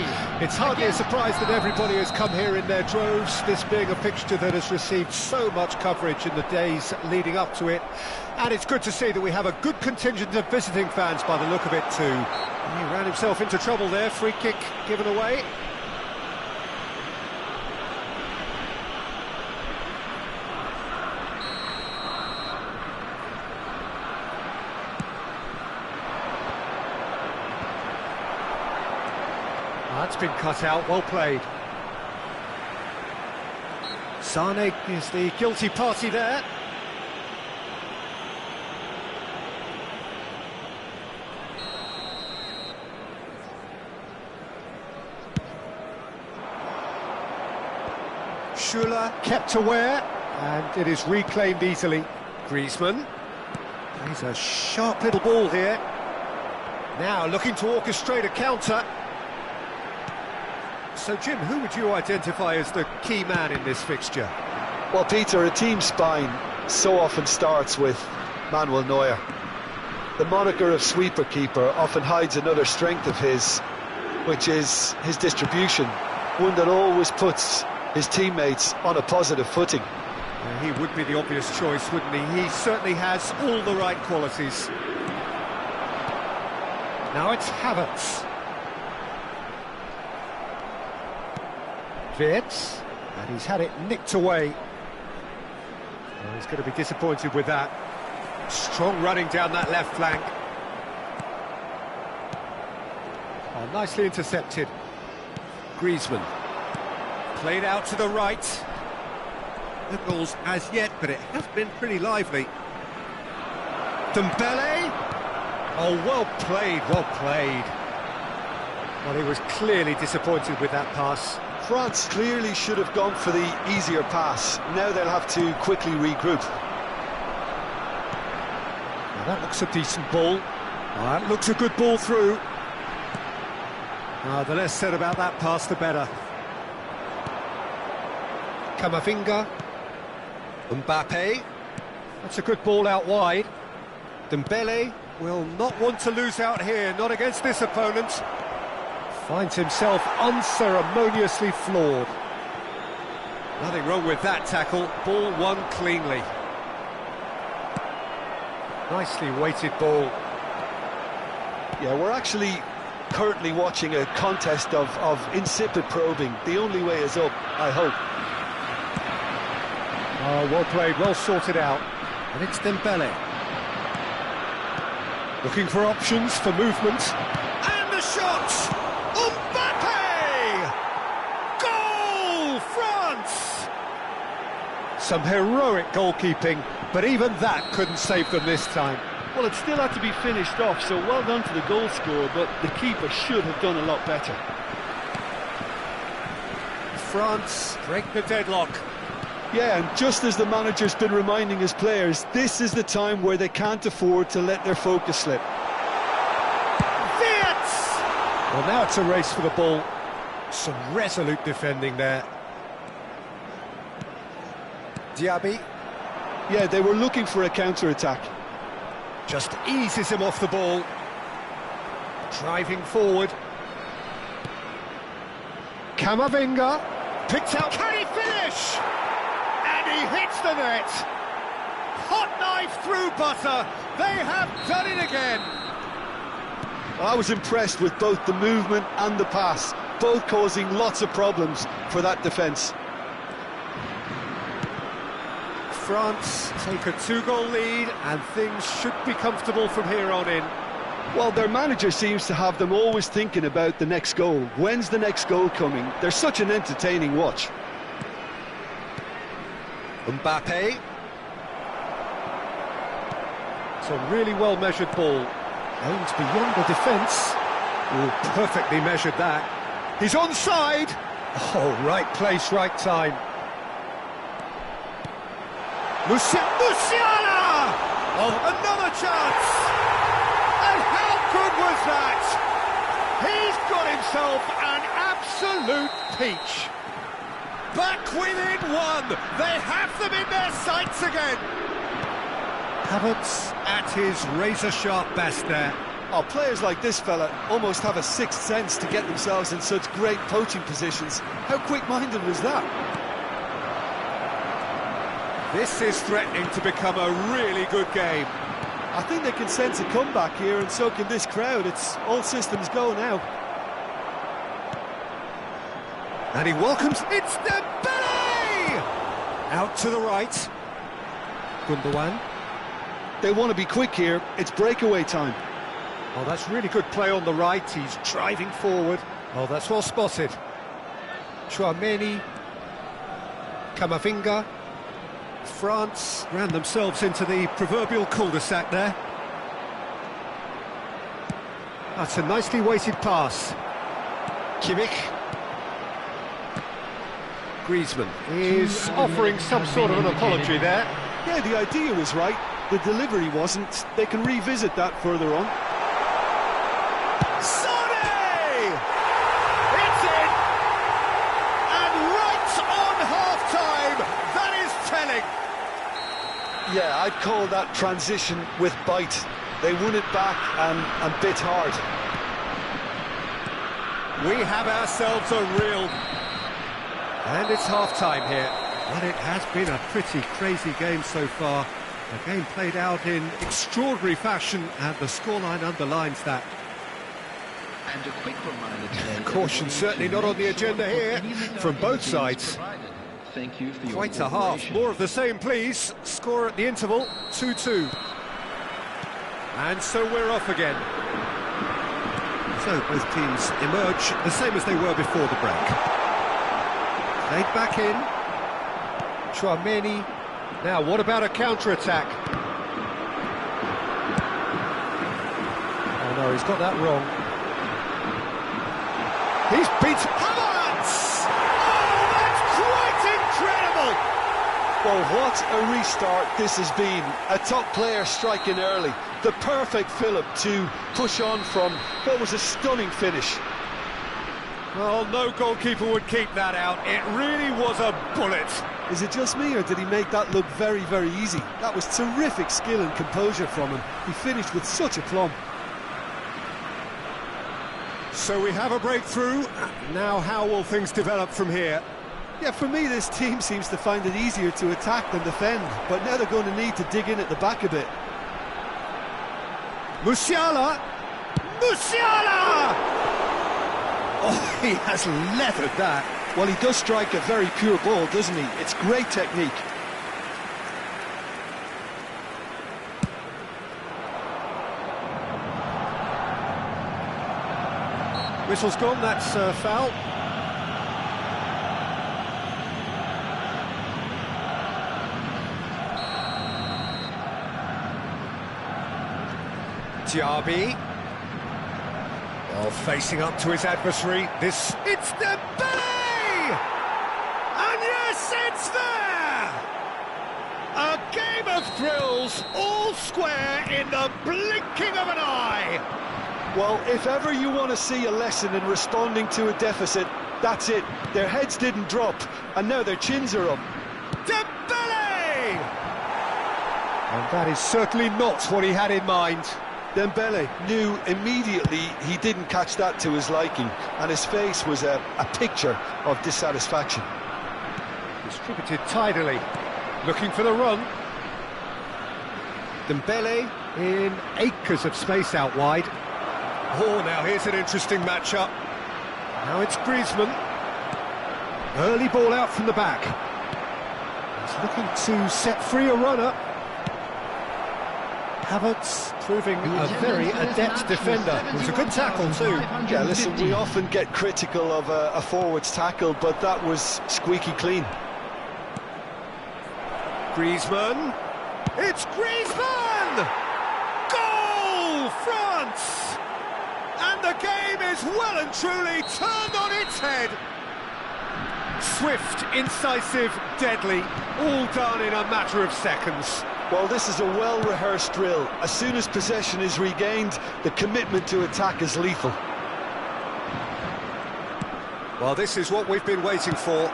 S1: It's hardly a surprise that everybody has come here in their droves, this being a fixture that has received so much coverage in the days leading up to it. And it's good to see that we have a good contingent of visiting fans by the look of it too. He ran himself into trouble there, free kick given away. That's been cut out, well played. Sane is the guilty party there. Schuller kept aware, and it is reclaimed easily. Griezmann plays a sharp little ball here. Now looking to orchestrate a counter. So, Jim, who would you identify as the key man in this fixture?
S2: Well, Peter, a team spine so often starts with Manuel Neuer. The moniker of sweeper keeper often hides another strength of his, which is his distribution, one that always puts his teammates on a positive footing.
S1: Yeah, he would be the obvious choice, wouldn't he? He certainly has all the right qualities. Now it's Havertz. Wirtz, and he's had it nicked away. Well, he's going to be disappointed with that. Strong running down that left flank. Oh, nicely intercepted. Griezmann. Played out to the right. No goals as yet, but it has been pretty lively. Dembele. Oh, well played, well played. Well, he was clearly disappointed with that pass.
S2: France clearly should have gone for the easier pass. Now they'll have to quickly regroup.
S1: Now that looks a decent ball. That looks a good ball through. The less said about that pass, the better. Camavinga. Mbappe. That's a good ball out wide. Dembele will not want to lose out here, not against this opponent. Finds himself unceremoniously floored. Nothing wrong with that tackle. Ball won cleanly. Nicely weighted ball.
S2: Yeah, we're actually currently watching a contest of insipid probing. The only way is up, I hope.
S1: Oh, well played, well sorted out. And it's Dembele. Looking for options, for movement. And the shot! Mbappe! Goal, France! Some heroic goalkeeping, but even that couldn't save them this time.
S2: Well, it still had to be finished off, so well done to the goal scorer, but the keeper should have done a lot better.
S1: France break the deadlock.
S2: Yeah, and just as the manager's been reminding his players, this is the time where they can't afford to let their focus slip.
S1: Wirtz! Well, now it's a race for the ball. Some resolute defending there. Diaby.
S2: Yeah, they were looking for a counter-attack.
S1: Just eases him off the ball. Driving forward. Camavinga. Picked out. Can he finish? And he hits the net. Hot knife through butter. They have done it again.
S2: I was impressed with both the movement and the pass, both causing lots of problems for that defence.
S1: France take a 2-goal lead and things should be comfortable from here on in.
S2: Well, their manager seems to have them always thinking about the next goal. When's the next goal coming? They're such an entertaining watch.
S1: Mbappe. It's a really well-measured ball. Aims beyond the defence. Oh, perfectly measured that. He's onside. Oh, right place, right time. Musiala! Oh, another chance! And how good was that? He's got himself an absolute peach. Back within one. They have them in their sights again. Havertz at his razor-sharp best there.
S2: Oh, players like this fella almost have a sixth sense to get themselves in such great poaching positions. How quick-minded was that?
S1: This is threatening to become a really good game.
S2: I think they can sense a comeback here, and so can this crowd. It's all systems go now.
S1: And he welcomes... It's Dembele! Out to the right. Gundogan.
S2: They want to be quick here. It's breakaway time.
S1: Oh, that's really good play on the right. He's driving forward. Oh, that's well spotted. Chouameni. Camavinga. France ran themselves into the proverbial cul-de-sac there. That's a nicely weighted pass. Kimmich. Griezmann is offering some sort of an apology there.
S2: Yeah, the idea was right. The delivery wasn't. They can revisit that further on.
S1: Sonny! It's in! And right on half-time, that is telling.
S2: Yeah, I'd call that transition with bite. They won it back and bit hard.
S1: We have ourselves a real... And it's half-time here. Well, it has been a pretty crazy game so far. The game played out in extraordinary fashion, and the scoreline underlines that.
S3: And a quick reminder today.
S1: Caution certainly not on the agenda here, from both sides.
S3: Thank you for your
S1: Quite a half. More of the same, please. Score at the interval, 2-2. And so we're off again. So both teams emerge the same as they were before the break. Played back in. Chouameni. Now, what about a counter-attack? Oh no, he's got that wrong. He's beat Havertz! Oh, that's quite incredible!
S2: Well, what a restart this has been. A top player striking early. The perfect fillip to push on from what was a stunning finish.
S1: Well, no goalkeeper would keep that out. It really was a bullet.
S2: Is it just me, or did he make that look very, very easy? That was terrific skill and composure from him. He finished with such aplomb.
S1: So we have a breakthrough. Now how will things develop from here?
S2: Yeah, for me, this team seems to find it easier to attack than defend, but now they're going to need to dig in at the back a bit.
S1: Musiala! Musiala! Oh, he has leathered that.
S2: Well, he does strike a very pure ball, doesn't he? It's great technique.
S1: Whistle's gone, that's foul. Diaby. Well, facing up to his adversary, it's Dembele! And yes, it's there! A game of thrills, all square in the blinking of an eye!
S2: Well, if ever you want to see a lesson in responding to a deficit, that's it. Their heads didn't drop, and now their chins are up.
S1: Dembele! And that is certainly not what he had in mind.
S2: Dembele knew immediately he didn't catch that to his liking, and his face was a picture of dissatisfaction.
S1: Distributed tidily, looking for the run. Dembele in acres of space out wide. Oh, now here's an interesting matchup. Now it's Griezmann. Early ball out from the back. He's looking to set free a runner. Havertz proving a very adept defender. It was a good tackle too.
S2: Yeah, listen, we often get critical of a forward's tackle, but that was squeaky clean.
S1: Griezmann. It's Griezmann! Goal, France! And the game is well and truly turned on its head. Swift, incisive, deadly, all done in a matter of seconds.
S2: Well, this is a well-rehearsed drill. As soon as possession is regained, the commitment to attack is lethal.
S1: Well, this is what we've been waiting for.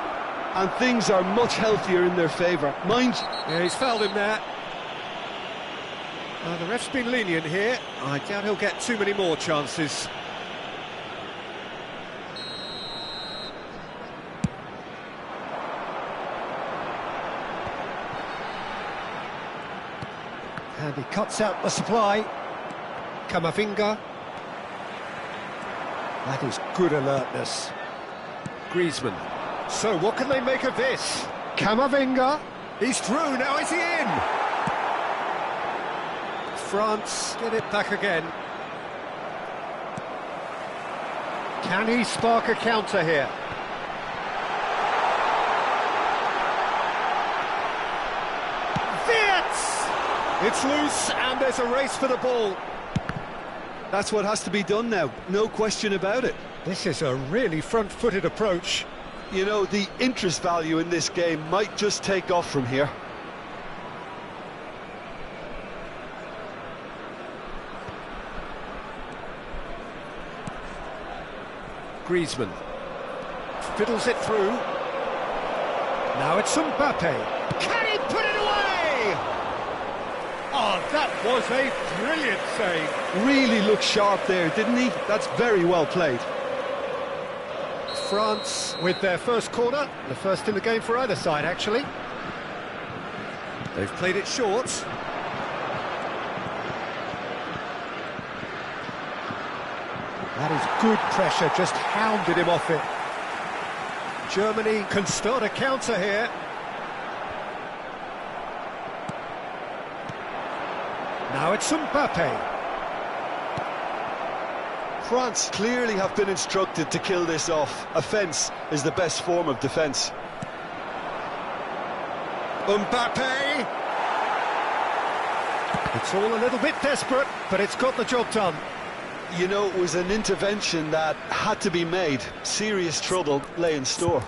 S2: And things are much healthier in their favour. Mind...
S1: Yeah, he's fouled him there. The ref's been lenient here. I doubt he'll get too many more chances. And he cuts out the supply. Camavinga. That is good alertness. Griezmann. So what can they make of this? Camavinga. He's through, now is he in? France get it back again. Can he spark a counter here? It's loose, and there's a race for the ball.
S2: That's what has to be done now, no question about it.
S1: This is a really front-footed approach.
S2: You know, the interest value in this game might just take off from here.
S1: Griezmann fiddles it through. Now it's Mbappe. Can he put it away? Oh, that was a brilliant save.
S2: Really looked sharp there, didn't he? That's very well played.
S1: France with their first corner, the first in the game for either side, actually. They've played it short. That is good pressure, just hounded him off it. Germany can start a counter here. Now it's Mbappe.
S2: France clearly have been instructed to kill this off. Offence is the best form of defence.
S1: Mbappe! It's all a little bit desperate, but it's got the job done.
S2: You know, it was an intervention that had to be made. Serious trouble lay in store.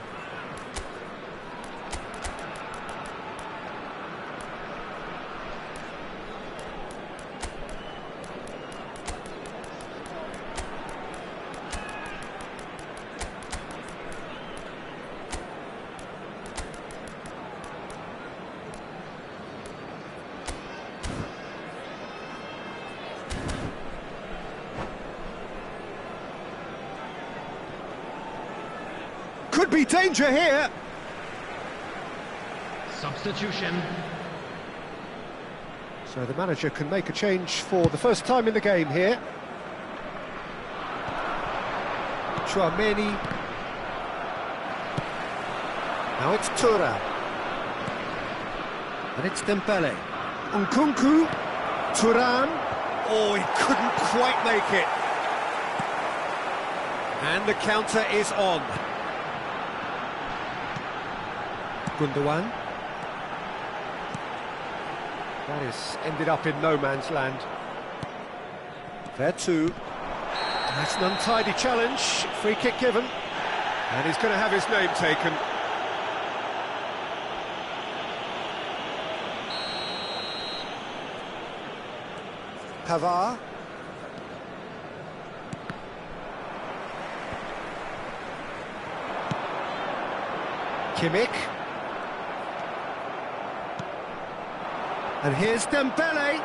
S1: Could be danger here.
S3: Substitution.
S1: So the manager can make a change for the first time in the game here. Chouameni. Now it's Thuram. And it's Dembele. Nkunku. Thuram. Oh, he couldn't quite make it. And the counter is on. Gundogan. That is ended up in no man's land. There too. That's an untidy challenge. Free kick given. And he's going to have his name taken. Pavard. Kimmich. And here's Dembele.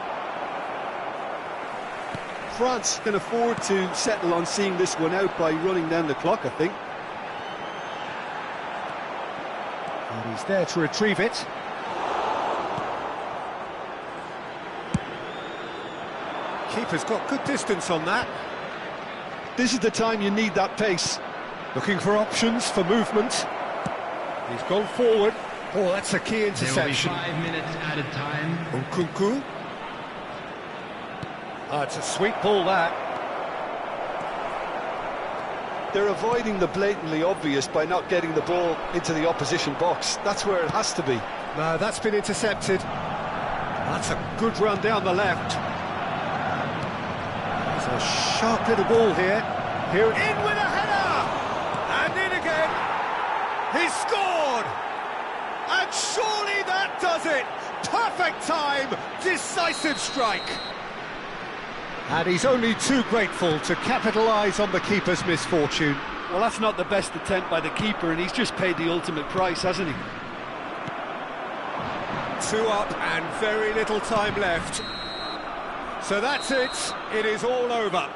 S2: France can afford to settle on seeing this one out by running down the clock, I think.
S1: And he's there to retrieve it. Keeper's got good distance on that.
S2: This is the time you need that pace.
S1: Looking for options for movement. He's gone forward. Oh, that's a key interception.
S3: There will be 5 minutes added time.
S1: Nkunku. Oh, it's a sweet ball, that.
S2: They're avoiding the blatantly obvious by not getting the ball into the opposition box. That's where it has to be.
S1: No, that's been intercepted. That's a good run down the left. It's a sharp little ball here. Here, in with a header! And in again. He scored! And surely that does it! Perfect time, decisive strike. And he's only too grateful to capitalise on the keeper's misfortune.
S2: Well, that's not the best attempt by the keeper, and he's just paid the ultimate price, hasn't he?
S1: 2 up and very little time left. So that's it, it is all over.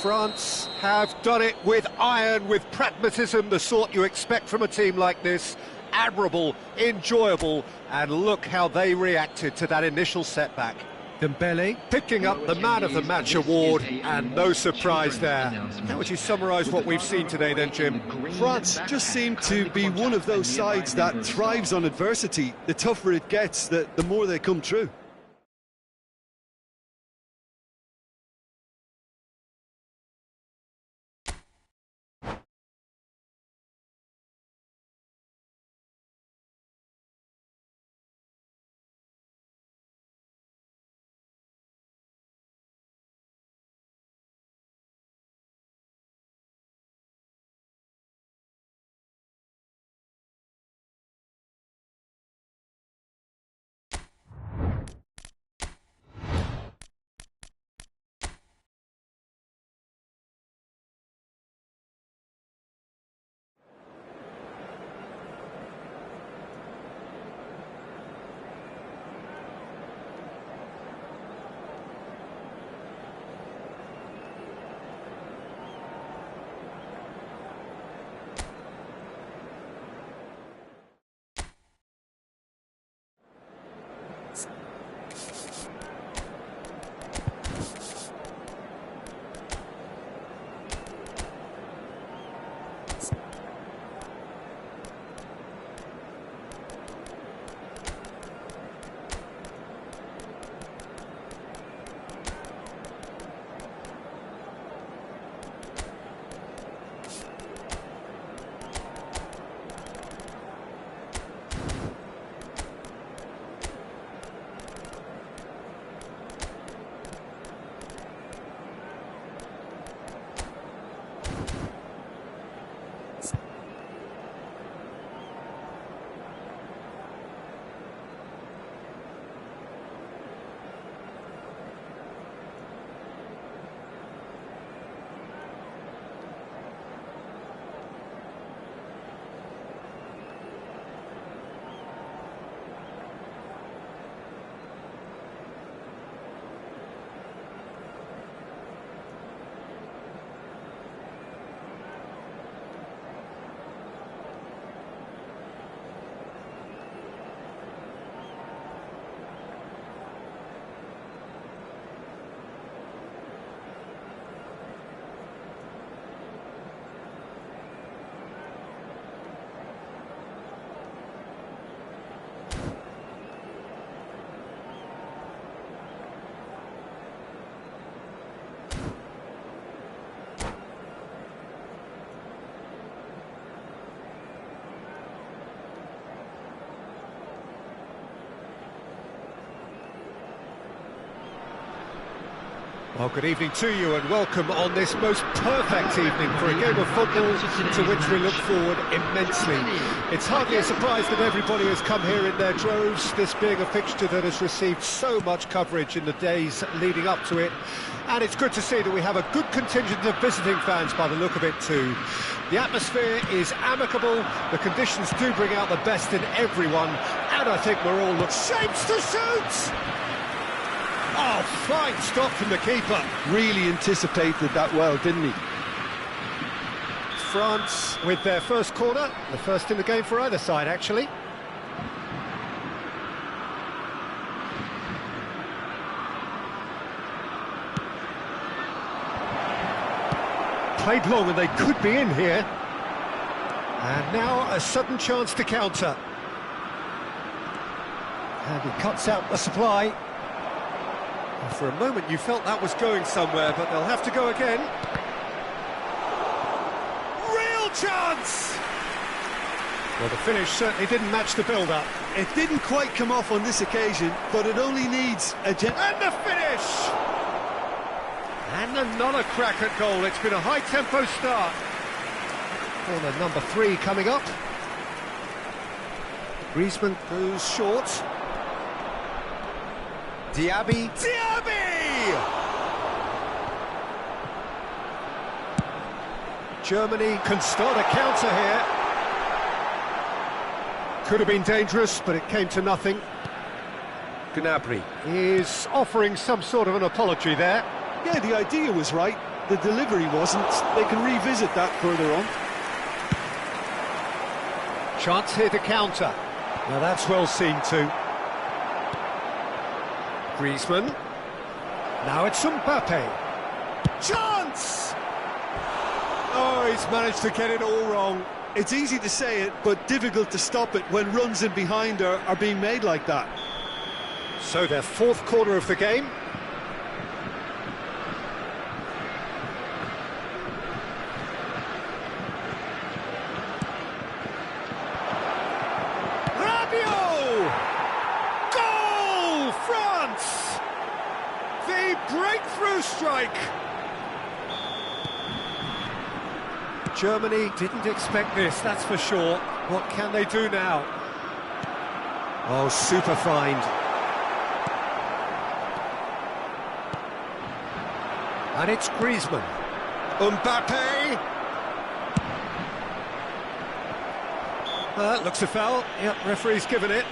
S1: France have done it with iron, with pragmatism, the sort you expect from a team like this. Admirable, enjoyable, and look how they reacted to that initial setback. Dembele picking up the Man of the Match award, and no surprise there. How would you summarise what we've seen today then, Jim?
S2: France just seem to be one of those sides that thrives on adversity. The tougher it gets, the more they come through.
S1: Well, good evening to you and welcome on this most perfect evening for a game of football to which we look forward immensely. It's hardly a surprise that everybody has come here in their droves, this being a fixture that has received so much coverage in the days leading up to it. And it's good to see that we have a good contingent of visiting fans by the look of it too. The atmosphere is amicable, the conditions do bring out the best in everyone, and I think we're all shapes to shoot! Oh, fine stop from the keeper.
S2: Really anticipated that well, didn't he?
S1: France with their first corner, the first in the game for either side, actually. Played long and they could be in here. And now a sudden chance to counter. And he cuts out the supply. For a moment you felt that was going somewhere, but they'll have to go again. Real chance! Well, the finish certainly didn't match the build-up.
S2: It didn't quite come off on this occasion, but it only needs a
S1: And the finish! And another crack at goal. It's been a high-tempo start. Corner number 3 coming up. Griezmann goes short. Diaby! Germany can start a counter here. Could have been dangerous, but it came to nothing. Gnabry is offering some sort of an apology there.
S2: Yeah, the idea was right, the delivery wasn't. They can revisit that further on.
S1: Chance here to counter. Now that's well seen too. Griezmann. Now it's Mbappe. Chance! Oh, he's managed to get it all wrong.
S2: It's easy to say it, but difficult to stop it when runs in behind are being made like that.
S1: So their fourth corner of the game. The breakthrough strike! Germany didn't expect this, that's for sure. What can they do now? Oh, super find. And it's Griezmann. Mbappe! Looks a foul. Yep, referee's given it.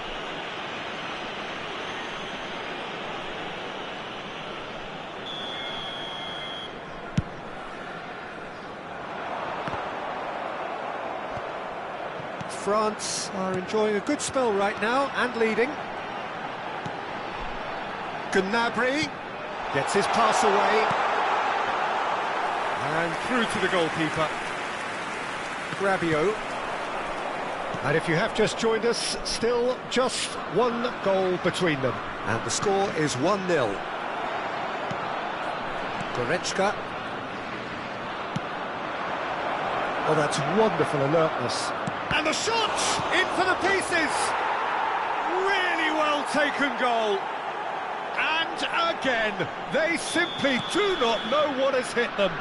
S1: France are enjoying a good spell right now and leading. Gnabry gets his pass away and through to the goalkeeper. Rabiot. And if you have just joined us, still just one goal between them. And the score is 1-0. Goretzka. Oh, that's wonderful alertness. And the shot! In for the pieces! Really well taken goal. And again, they simply do not know what has hit them.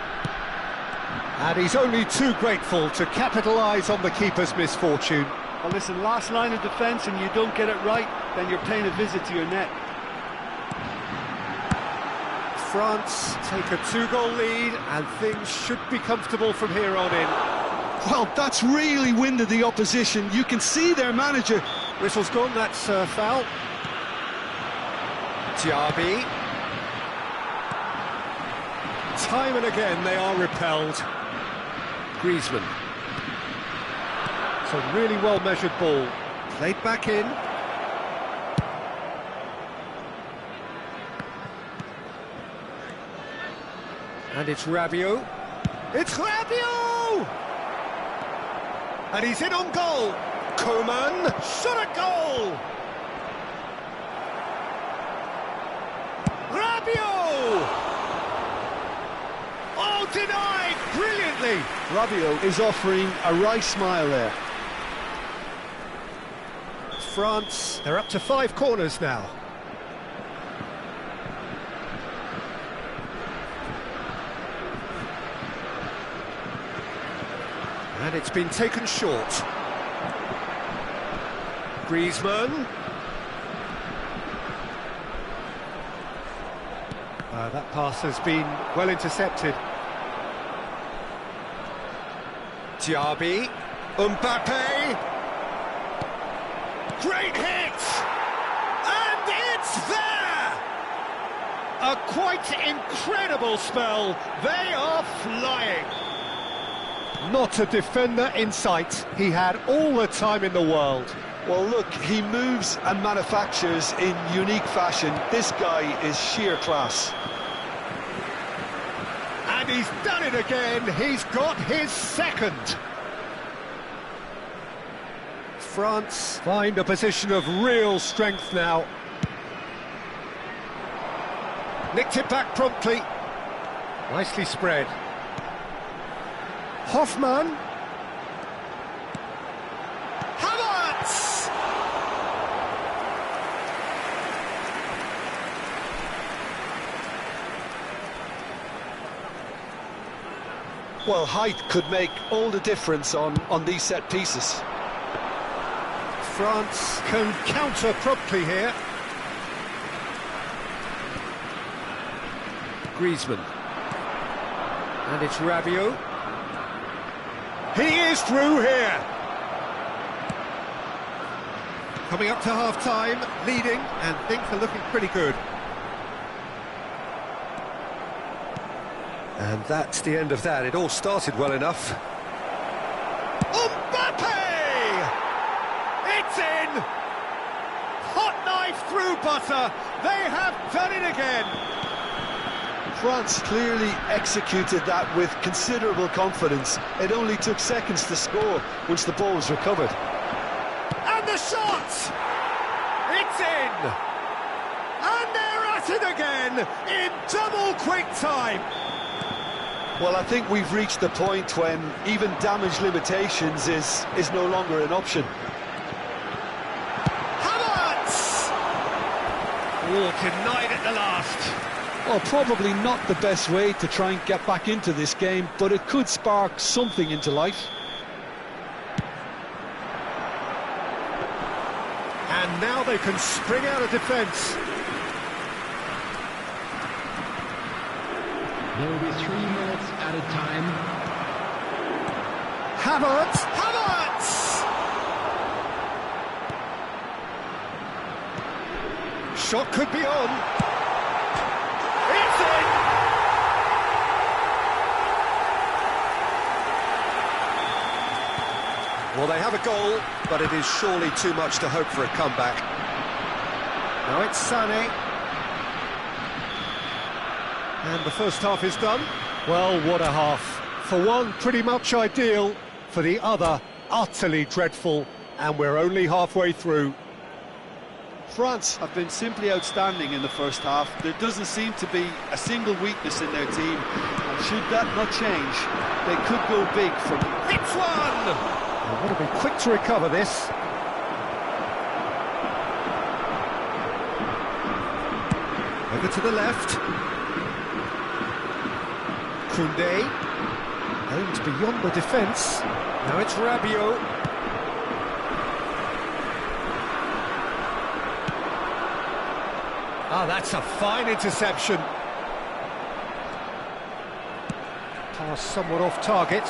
S1: And he's only too grateful to capitalise on the keeper's misfortune.
S2: Well, listen, last line of defence and you don't get it right, then you're paying a visit to your net.
S1: France take a 2-goal lead and things should be comfortable from here on in.
S2: Well, that's really winded the opposition. You can see their manager.
S1: Whistle's gone, that's foul. Diaby. Time and again they are repelled. Griezmann. It's a really well-measured ball. Played back in. And it's Rabiot. It's Rabiot! And he's in on goal. Coman, shot at goal! Rabiot! Oh, denied brilliantly!
S2: Rabiot is offering a wry smile there.
S1: France, they're up to 5 corners now. And it's been taken short. Griezmann. That pass has been well intercepted. Diaby. Mbappe. Great hit! And it's there! A quite incredible spell. They are flying. Not a defender in sight. He had all the time in the world.
S2: Well, look, he moves and manufactures in unique fashion. This guy is sheer class.
S1: And he's done it again. He's got his second. France find a position of real strength now. Nicked it back promptly. Nicely spread. Hoffmann. Havertz!
S2: Well, height could make all the difference on these set pieces.
S1: France can counter promptly here. Griezmann. And it's Rabiot. He is through here. Coming up to half-time, leading, and things are looking pretty good. And that's the end of that. It all started well enough. Mbappe! It's in! Hot knife through butter. They have done it again.
S2: France clearly executed that with considerable confidence. It only took seconds to score once the ball was recovered.
S1: And the shot! It's in! And they're at it again in double quick time.
S2: Well, I think we've reached the point when even damage limitations is no longer an option.
S1: Havertz! Oh, denied at the last.
S4: Well, probably not the best way to try and get back into this game, but it could spark something into life.
S1: And now they can spring out of defence.
S3: There will be 3 minutes at a time.
S1: Havertz! Havertz! Shot could be on. It's in! Well, they have a goal, but it is surely too much to hope for a comeback. Now it's Sané. And the first half is done. Well, what a half. For one, pretty much ideal. For the other, utterly dreadful. And we're only halfway through.
S2: France have been simply outstanding in the first half. There doesn't seem to be a single weakness in their team. And should that not change, they could go big from...
S1: It's one! They've got to be quick to recover this. Over to the left. Koundé, aimed beyond the defence. Now it's Rabiot. Ah, that's a fine interception. Pass somewhat off target.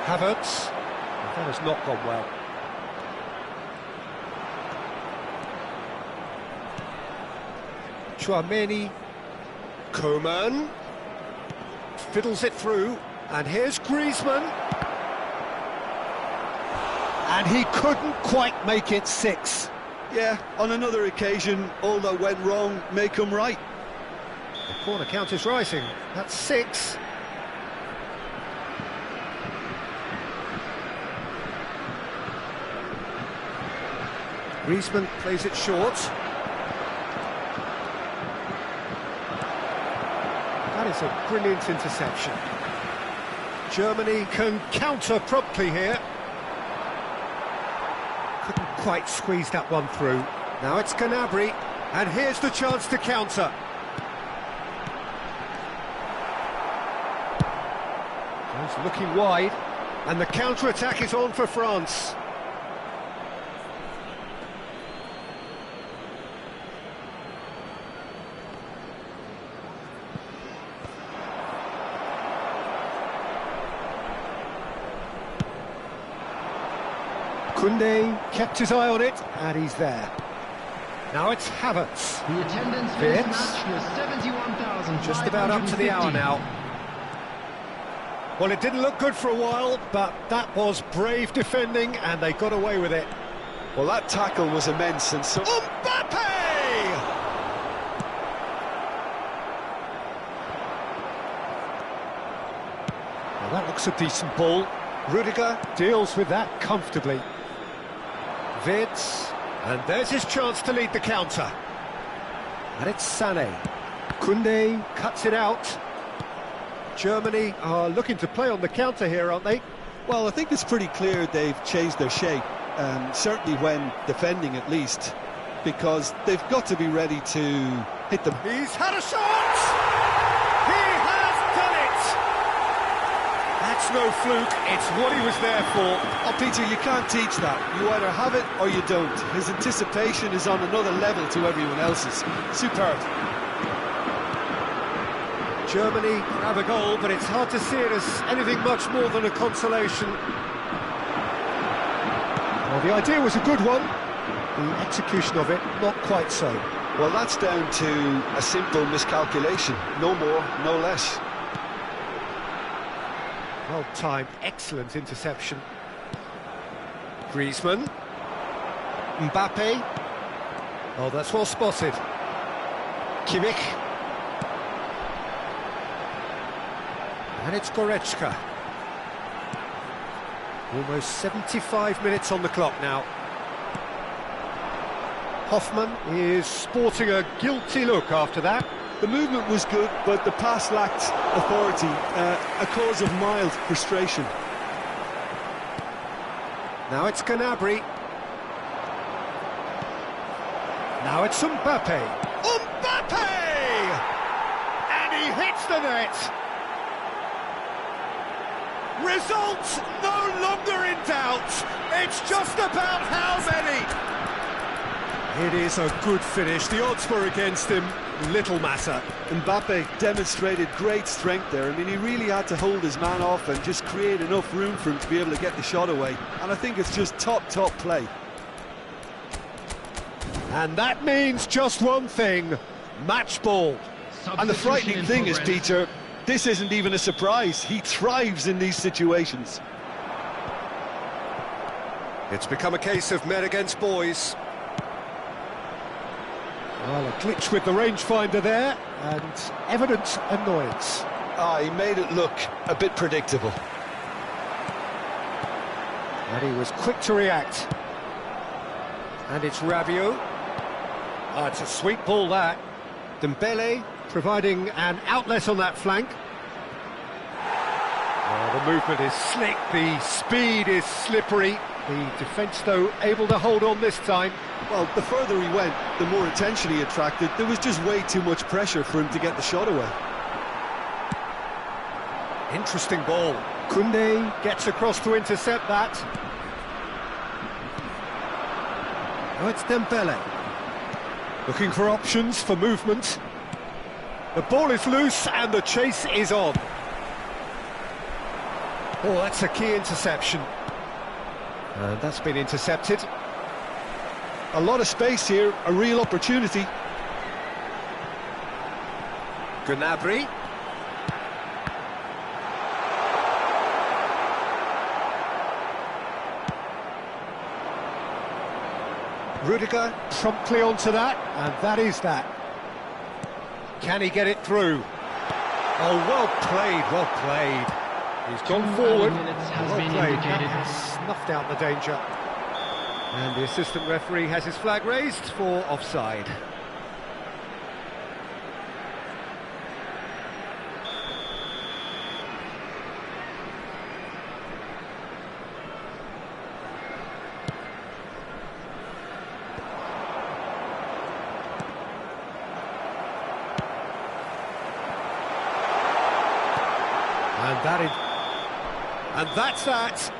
S1: Havertz. That has not gone well. Chouameni, Coman, fiddles it through, and here's Griezmann. And he couldn't quite make it 6.
S2: Yeah, on another occasion, all that went wrong may come right.
S1: The corner count is rising, that's 6. Griezmann plays it short. That is a brilliant interception. Germany can counter promptly here. Couldn't quite squeeze that one through. Now it's Gnabry, and here's the chance to counter. He's looking wide, and the counter-attack is on for France. Koundé kept his eye on it, and he's there. Now it's Havertz.
S3: The attendance for this match was 71,550.
S1: Just about up to the hour now. Well, it didn't look good for a while, but that was brave defending, and they got away with it.
S2: Well, that tackle was immense, and so...
S1: Mbappe! Well, that looks a decent ball. Rudiger deals with that comfortably. Vids, and there's his chance to lead the counter. And it's Sané. Koundé cuts it out. Germany are looking to play on the counter here, aren't they?
S2: Well, I think it's pretty clear they've changed their shape, certainly when defending at least, because they've got to be ready to hit them.
S1: He's had a shot! He has done it! That's no fluke, it's what he was there for.
S2: Oh, Peter, you can't teach that. You either have it or you don't. His anticipation is on another level to everyone else's. Superb.
S1: Germany have a goal, but it's hard to see it as anything much more than a consolation. Well, the idea was a good one. The execution of it, not quite so.
S2: Well, that's down to a simple miscalculation. No more, no less.
S1: Well-timed, excellent interception. Griezmann. Mbappe. Oh, that's well spotted. Kimmich. And it's Goretzka. Almost 75 minutes on the clock now. Hoffmann is sporting a guilty look after that.
S2: The movement was good, but the pass lacked authority, a cause of mild frustration.
S1: Now it's Gnabry. Now it's Mbappe. Mbappe! And he hits the net. Result no longer in doubt. It's just about how many. It is a good finish. The odds were against him. Little matter.
S2: Mbappe demonstrated great strength there. I mean, he really had to hold his man off and just create enough room for him to be able to get the shot away. And I think it's just top play.
S1: And that means just one thing. Match ball.
S2: And the frightening thing is, Peter, this isn't even a surprise. He thrives in these situations.
S1: It's become a case of men against boys. Well, a glitch with the rangefinder there, and evident annoyance.
S2: He made it look a bit predictable.
S1: And he was quick to react. And it's Rabiot. It's a sweet ball, that. Dembele providing an outlet on that flank. The movement is slick, the speed is slippery. The defence, though, able to hold on this time.
S2: Well, the further he went, the more attention he attracted. There was just way too much pressure for him to get the shot away.
S1: Interesting ball. Koundé gets across to intercept that. Now it's Dembele. Looking for options for movement. The ball is loose and the chase is on. Oh, that's a key interception. And that's been intercepted.
S2: A lot of space here, a real opportunity.
S1: Gnabry. Rudiger promptly onto that, and that is that. Can he get it through? Oh, well played, well played. He's gone forward.
S3: Has
S1: well
S3: been
S1: played.
S3: indicated.
S1: That has snuffed out the danger. And the assistant referee has his flag raised for offside. And that is... And that's that.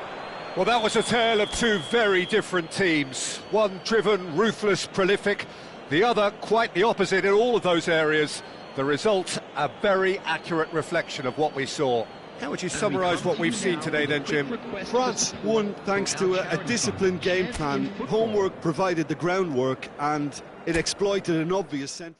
S1: Well, that was a tale of two very different teams. One driven, ruthless, prolific. The other quite the opposite in all of those areas. The result, a very accurate reflection of what we saw. How would you summarise what we've seen today then, Jim?
S2: France won thanks to a disciplined game plan. Homework provided the groundwork and it exploited an obvious central...